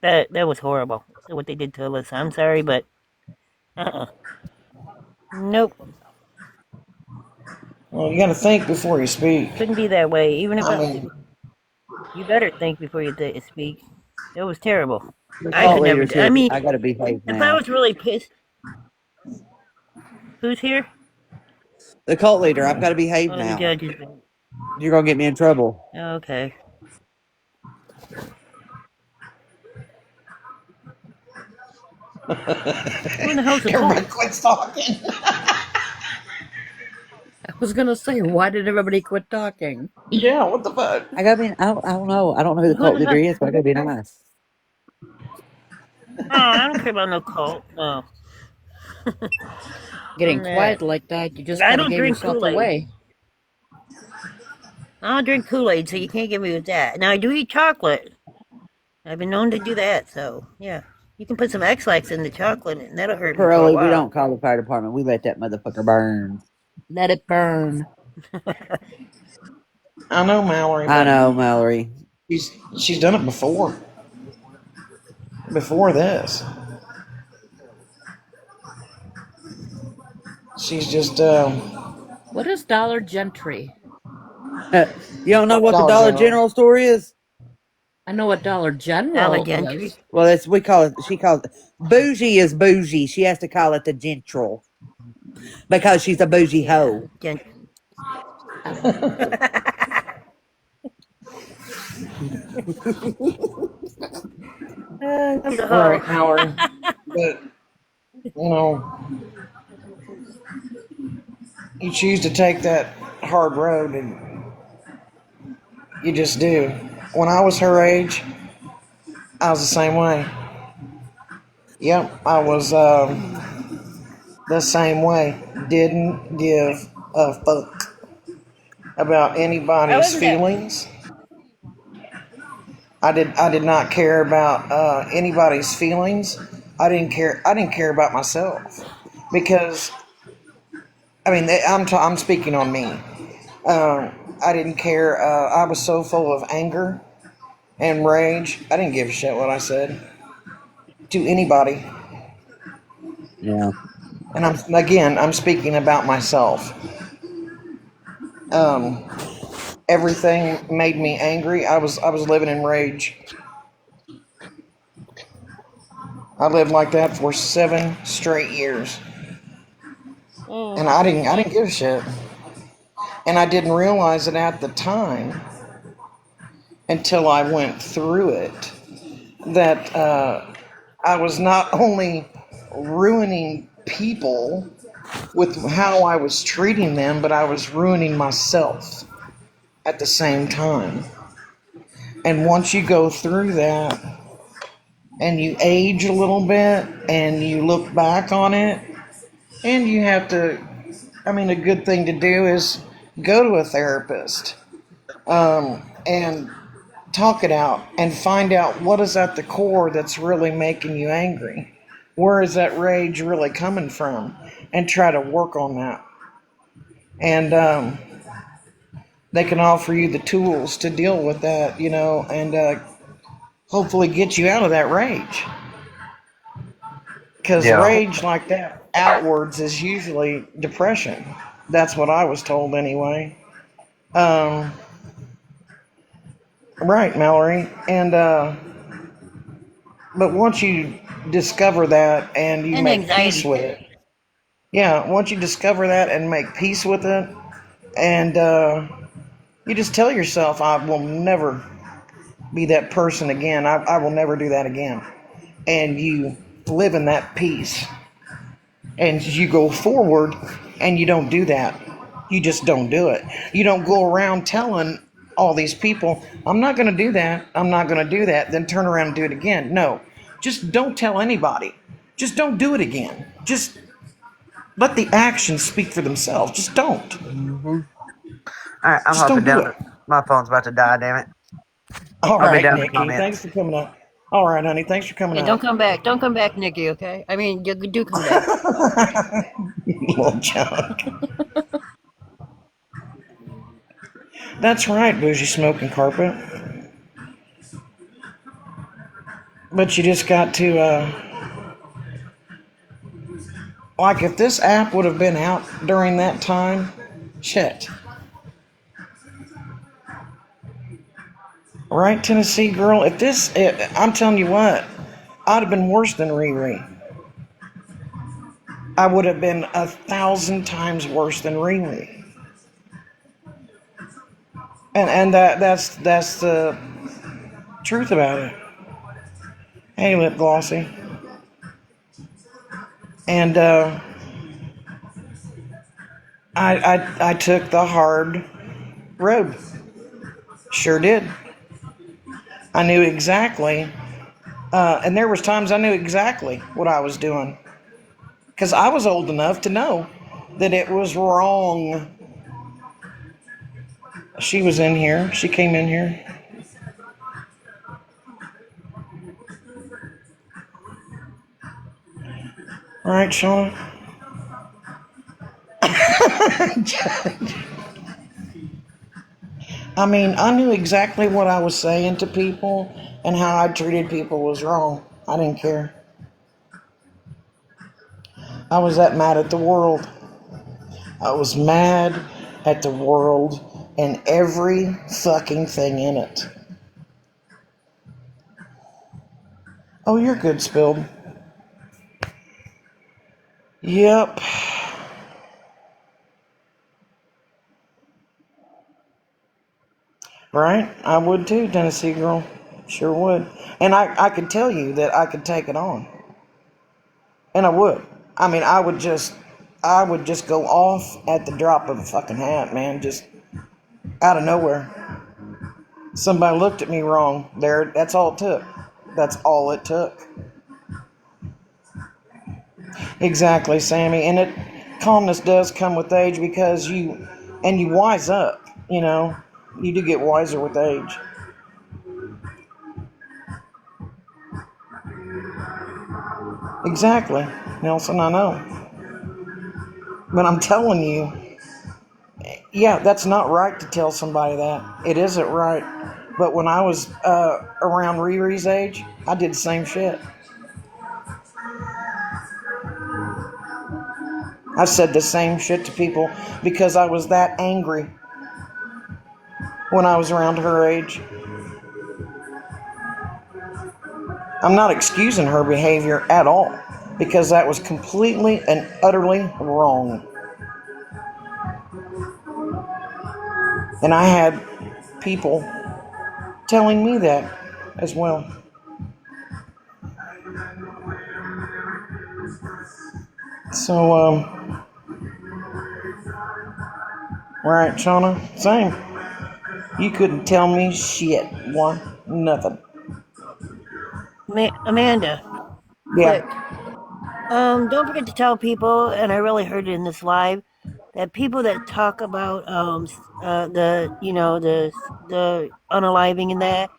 that was horrible. What they did to Alyssa. I'm sorry, but nope, Well, you got to think before you speak. couldn't be that way. Even if I mean, you better think before you speak. It was terrible. The I cult could never. leader's Do. I here. mean, I gotta behave if I now. was really pissed, who's here? The cult leader. I've got to behave Oh, the now. judge is. You're gonna get me in trouble. Okay. Who in the hell's the everybody cult? quits talking. I was gonna say, why did everybody quit talking? Yeah, what the fuck? I gotta be. I don't know. I don't know who the cult leader is, but I gotta be nice. Oh, I don't care about no cult. No. Getting Yeah. quiet like that, you just I kind don't of gave drink yourself Kool-Aid. away. I don't drink Kool-Aid, so you can't get me with that. Now I do eat chocolate. I've been known to do that, so yeah. You can put some X-Lax in the chocolate, and that'll hurt me for a Pearly, we while. don't call the fire department. We let that motherfucker burn. Let it burn. I know Mallory. I but know, Mallory. she's done it before. Before this, she's just What is Dollar Gentry? You don't know what the Dollar Dollar General. General store is? I know what Dollar General Dollar Gentry. is. Well, it's we call it. She calls it bougie is bougie. She has to call it the Gentral because she's a bougie hoe. Gent- I'm the all right, hoe. Mallory. But you know, you choose to take that hard road, and you just do. When I was her age, I was the same way. Yep, I was the same way. Didn't give a fuck about I anybody's wasn't that. feelings. I did not care about anybody's feelings. I didn't care about myself because I mean I'm speaking on me. I didn't care. I was so full of anger and rage. I didn't give a shit what I said to anybody. Yeah. And I'm speaking about myself. Everything made me angry. I was living in rage. I lived like that for 7 straight years, and I didn't give a shit. And I didn't realize it at the time until I went through it that I was not only ruining people with how I was treating them, but I was ruining myself at the same time. And once you go through that and you age a little bit and you look back on it, and you have to, I mean, a good thing to do is go to a therapist, and talk it out and find out what is at the core that's really making you angry. Where is that rage really coming from? And try to work on that. And they can offer you the tools to deal with that, and hopefully get you out of that rage. Because Yeah. rage like that outwards is usually depression. That's what I was told anyway. Um, right, Mallory. And but once you discover that and you And make peace anxiety with too. it, yeah, once you discover that and make peace with it, and you just tell yourself, I will never be that person again. I will never do that again. And you live in that peace. And you go forward and you don't do that. You just don't do it. You don't go around telling all these people, I'm not going to do that. I'm not going to do that. Then turn around and do it again. No, just don't tell anybody. Just don't do it again. Just let the actions speak for themselves. Just don't. All right, I'm Just hopping don't do down. it. My phone's about to die. Damn it! All I'll be right, down in the Nikki. Thanks comments. for coming up. All right, honey. Thanks for coming Yeah, don't up. come back. Don't come back, Nikki, okay? I mean, you do come back. Little junk. That's right, bougie smoking carpet. But you just got to, like, if this app would have been out during that time, shit. Right, Tennessee girl? I'm telling you what, I'd have been worse than Riri. I would have been 1,000 times worse than Riri. And that's the truth about it. Hey, Lip Glossy. And I took the hard road. Sure did. I knew exactly, and there was times I knew exactly what I was doing, because I was old enough to know that it was wrong. She was in here. She came in here. All right, Shauna. I mean, I knew exactly what I was saying to people and how I treated people was wrong. I didn't care. I was that mad at the world. I was mad at the world and every fucking thing in it. Oh, you're good, Spilled. Yep. Right? I would too, Tennessee girl. Sure would. And I could tell you that I could take it on. And I would. I mean, I would just go off at the drop of a fucking hat, man. Just out of nowhere. Somebody looked at me wrong. That's all it took. That's all it took. Exactly, Sammy. And calmness does come with age because you wise up, You do get wiser with age. Exactly, Nelson, I know. But I'm telling you, yeah, that's not right to tell somebody that. It isn't right. But when I was around Riri's age, I did the same shit. I said the same shit to people because I was that angry when I was around her age. I'm not excusing her behavior at all because that was completely and utterly wrong. And I had people telling me that as well. So, right, Shauna, same. You couldn't tell me shit, nothing. Amanda, Yeah. quick. Don't forget to tell people, and I really heard it in this live, that people that talk about the the unaliving and that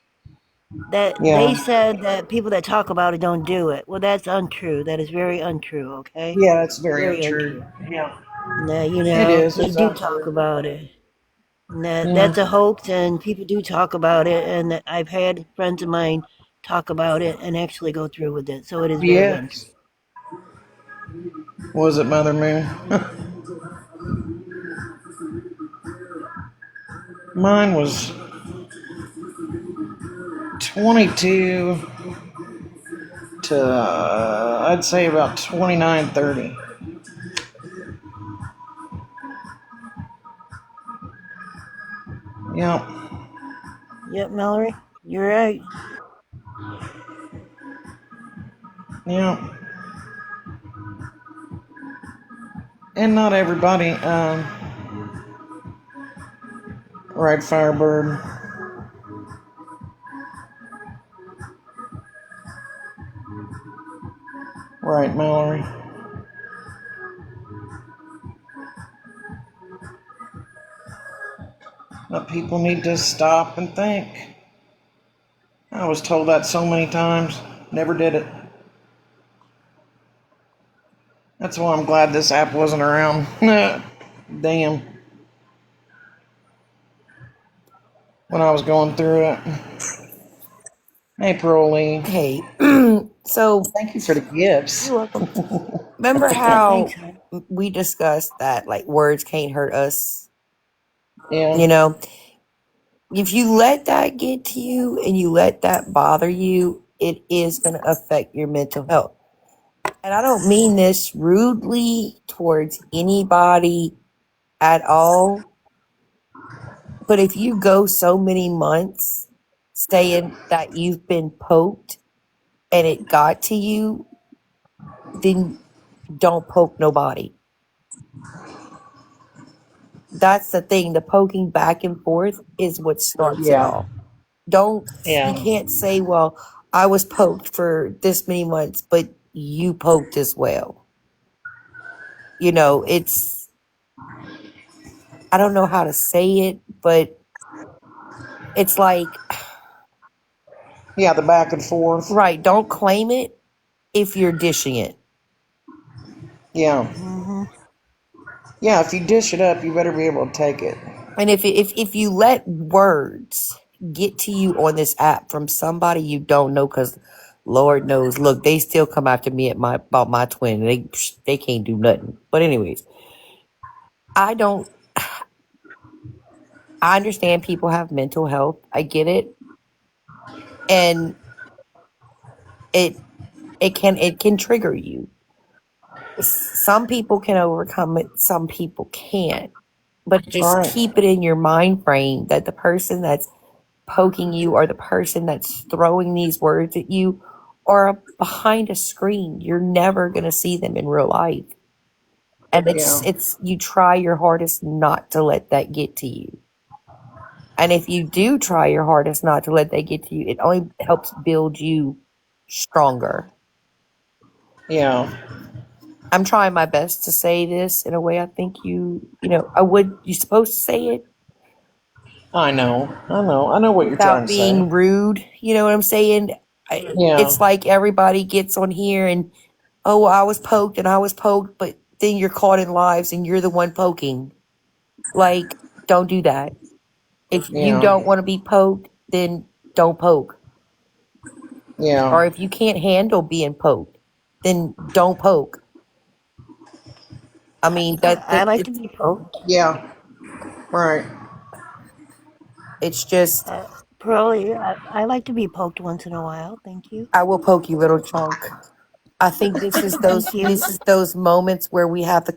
they Yeah. said that people that talk about it don't do it. Well, that's untrue. That is very untrue. Okay, Yeah, it's very very untrue. untrue. Yeah. That It is. they It's do talk untrue. about it. And Yeah. that's a hoax, and people do talk about it. And that I've had friends of mine talk about it and actually go through with it. So it is very untrue. Yes. Was it Mother Moon? Mine was 22 to, I'd say about 29, 30. Yep. Yep, Mallory, you're right. Yep. And not everybody, right, Firebird. Right, Mallory. But people need to stop and think. I was told that so many times. Never did it. That's why I'm glad this app wasn't around. Damn. When I was going through it. Hey, Proline. Hey, so Thank you for the gifts. You're welcome. remember Yeah, thanks. how we discussed that like words can't hurt us? Yeah. You know, if you let that get to you and you let that bother you, it is going to affect your mental health. And I don't mean this rudely towards anybody at all. But if you go so many months saying that you've been poked and it got to you, then don't poke nobody. That's the thing. The poking back and forth is what starts it Yeah. all. You Yeah. can't say, well, I was poked for this many months, but you poked as well. You know, I don't know how to say it, but it's like, Yeah, the back and forth. right, don't claim it if you're dishing it. Yeah. Mm-hmm. Yeah, if you dish it up, you better be able to take it. And if you let words get to you on this app from somebody you don't know, because Lord knows, look, they still come after me about my twin. They can't do nothing. But anyways, I understand people have mental health. I get it, and it can trigger you. Some people can overcome it. Some people can't. But just Right. keep it in your mind frame that the person that's poking you or the person that's throwing these words at you are behind a screen. You're never going to see them in real life. And Yeah. it's you try your hardest not to let that get to you. And if you do try your hardest not to let that get to you, it only helps build you stronger. Yeah. I'm trying my best to say this in a way I think you're supposed to say it I know what you're trying without to say. being rude. You know what I'm saying? Yeah. It's like everybody gets on here and, oh, I was poked, but then you're caught in lives and you're the one poking. Like, don't do that. If you Yeah. don't want to be poked, then don't poke. Yeah. Or if you can't handle being poked, then don't poke. I mean, I like to be poked. Yeah. Right. It's just, Pearlie, I like to be poked once in a while. Thank you. I will poke you, little chunk. I think this is Thank you. those moments where we have the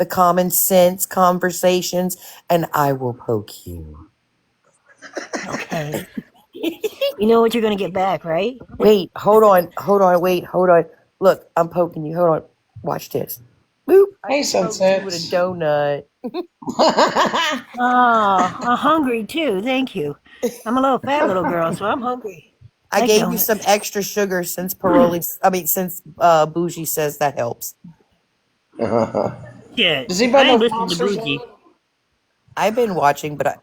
common sense conversations, and I will poke you. Okay. You know what you're gonna get back, right? Wait, hold on. Look, I'm poking you. Hold on. Watch this. Boop. Hey, I just poked you with a Sunsets. donut. Oh, I'm hungry too. Thank you. I'm a little fat little girl, so I'm hungry. I like gave you some donuts. extra sugar since since Bougie says that helps. Yeah, Does I anybody know ain't listening to Monsters? Bougie. I've been watching, but I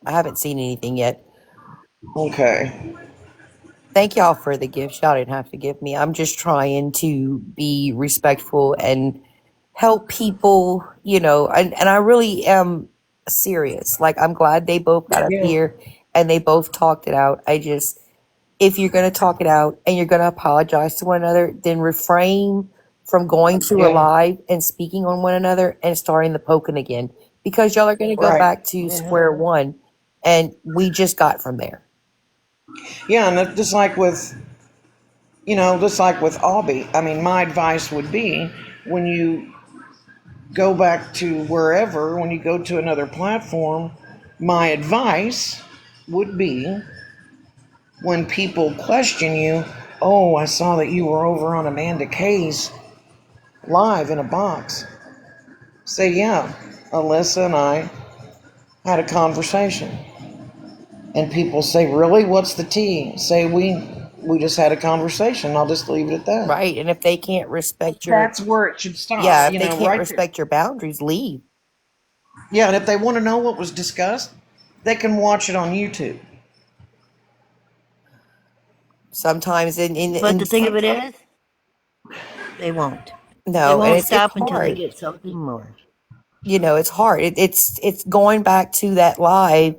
haven't seen anything yet. Okay. Thank y'all for the gifts. Y'all didn't have to give me. I'm just trying to be respectful and help people, and I really am serious. Like, I'm glad they both got up Yeah. here and they both talked it out. If you're going to talk it out and you're going to apologize to one another, then refrain from going to a Yeah. live and speaking on one another and starting the poking again, because y'all are going to go Right. back to Yeah. square one, and we just got from there. Yeah, and just like with Albie, I mean, my advice would be when you go back to wherever, when you go to another platform, my advice would be when people question you, oh, I saw that you were over on Amanda K's live in a box. Say, yeah, Alyssa and I had a conversation. And people say, really? What's the tea? Say, we just had a conversation. I'll just leave it at that. Right. And if they can't respect That's where it should yeah, stop, if they can't right there. respect your boundaries, leave. Yeah, and if they want to know what was discussed, they can watch it on YouTube. Sometimes But the thing of it is, they won't. They no, and won't it's stop until they hard. get something more. It's hard. It's going back to that live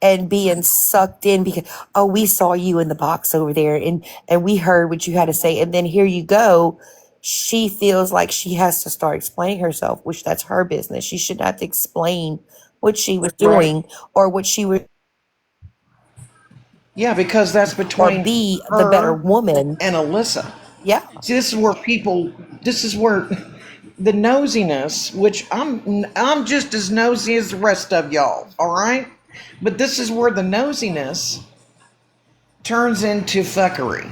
and being sucked in because, oh, we saw you in the box over there and we heard what you had to say, and then here you go. She feels like she has to start explaining herself, which that's her business. She shouldn't have to explain what she was Right. doing or what she was, Yeah, because that's or between be the better her woman. and Alyssa. Yeah. See, this is where the nosiness, which I'm just as nosy as the rest of y'all, all right? But this is where the nosiness turns into fuckery.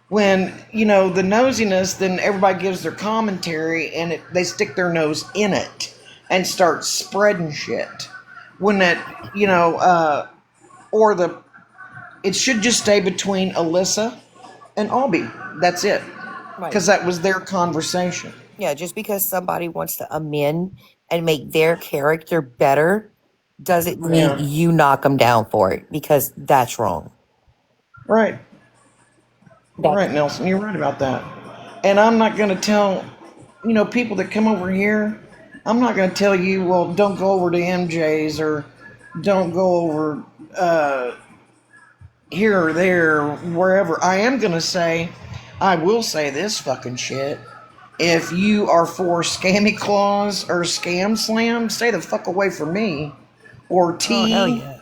When, the nosiness, then everybody gives their commentary and they stick their nose in it and start spreading shit. When it should just stay between Alyssa and Albie. That's it. Right. Because that was their conversation. Yeah, just because somebody wants to amend and make their character better doesn't mean Yeah. you knock them down for it, because that's wrong. Right. That's Right, Nelson. You're right about that. And I'm not going to tell, people that come over here, I'm not going to tell you, well, don't go over to MJ's or don't go over here or there, wherever. I am going to say, I will say this fucking shit. If you are for Scammy Claus or Scam Slam, stay the fuck away from me. Or Oh, hell T, yeah.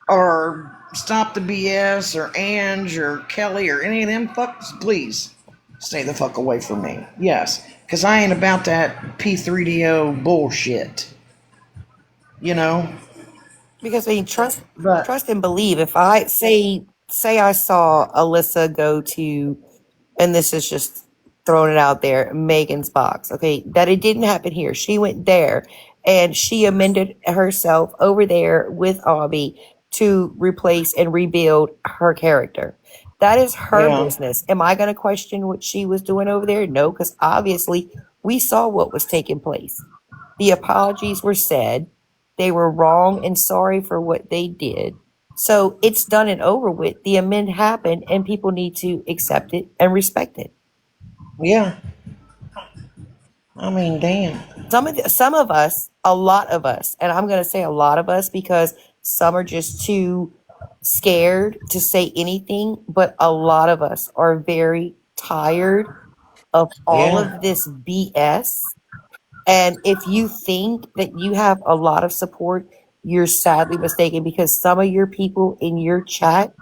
or Stop the BS, or Ange, or Kelly, or any of them fucks, please stay the fuck away from me. Yes, because I ain't about that P3DO bullshit. because trust But and believe. If I say I saw Alyssa go to, and this is just throwing it out there, Megan's box, okay, that it didn't happen here. She went there and she amended herself over there with Abby to replace and rebuild her character. That is her yeah, business. Am I going to question what she was doing over there? No, because obviously we saw what was taking place. The apologies were said. They were wrong and sorry for what they did. So it's done and over with. The amend happened, and people need to accept it and respect it. yeah. I mean, damn. Some of us, a lot of us, and I'm going to say a lot of us because some are just too scared to say anything, but a lot of us are very tired of all Yeah, of this BS. And if you think that you have a lot of support, you're sadly mistaken, because some of your people in your chat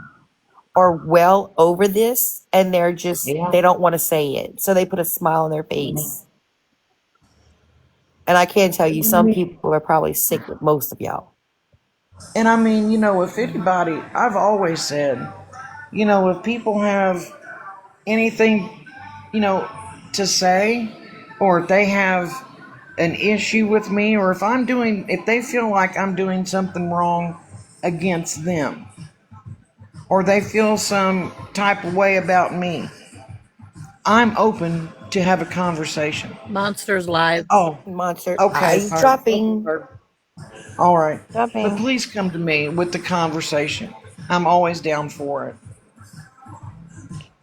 are well over this and they're just, yeah. they don't want to say it. So they put a smile on their face. And I can tell you, some people are probably sick with most of y'all. And I mean, if anybody, I've always said, if people have anything, to say, or if they have an issue with me, or if they feel like I'm doing something wrong against them, or they feel some type of way about me, I'm open to have a conversation. Monsters Live. Oh, Monster. okay. Ice dropping. All right. But Dropping. please come to me with the conversation. I'm always down for it.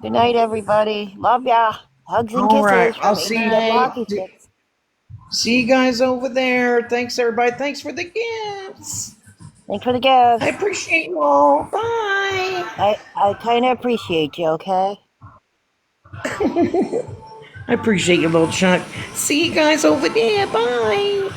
Good night, everybody. Love ya. Hugs and All right. kisses I'll from see Amy you. the Blocky Chicks. See you guys over there. Thanks, everybody. Thanks for the gifts. Thanks for the gifts. I appreciate you all. Bye. I kind of appreciate you, okay? I appreciate you, little chunk. See you guys over there. Bye.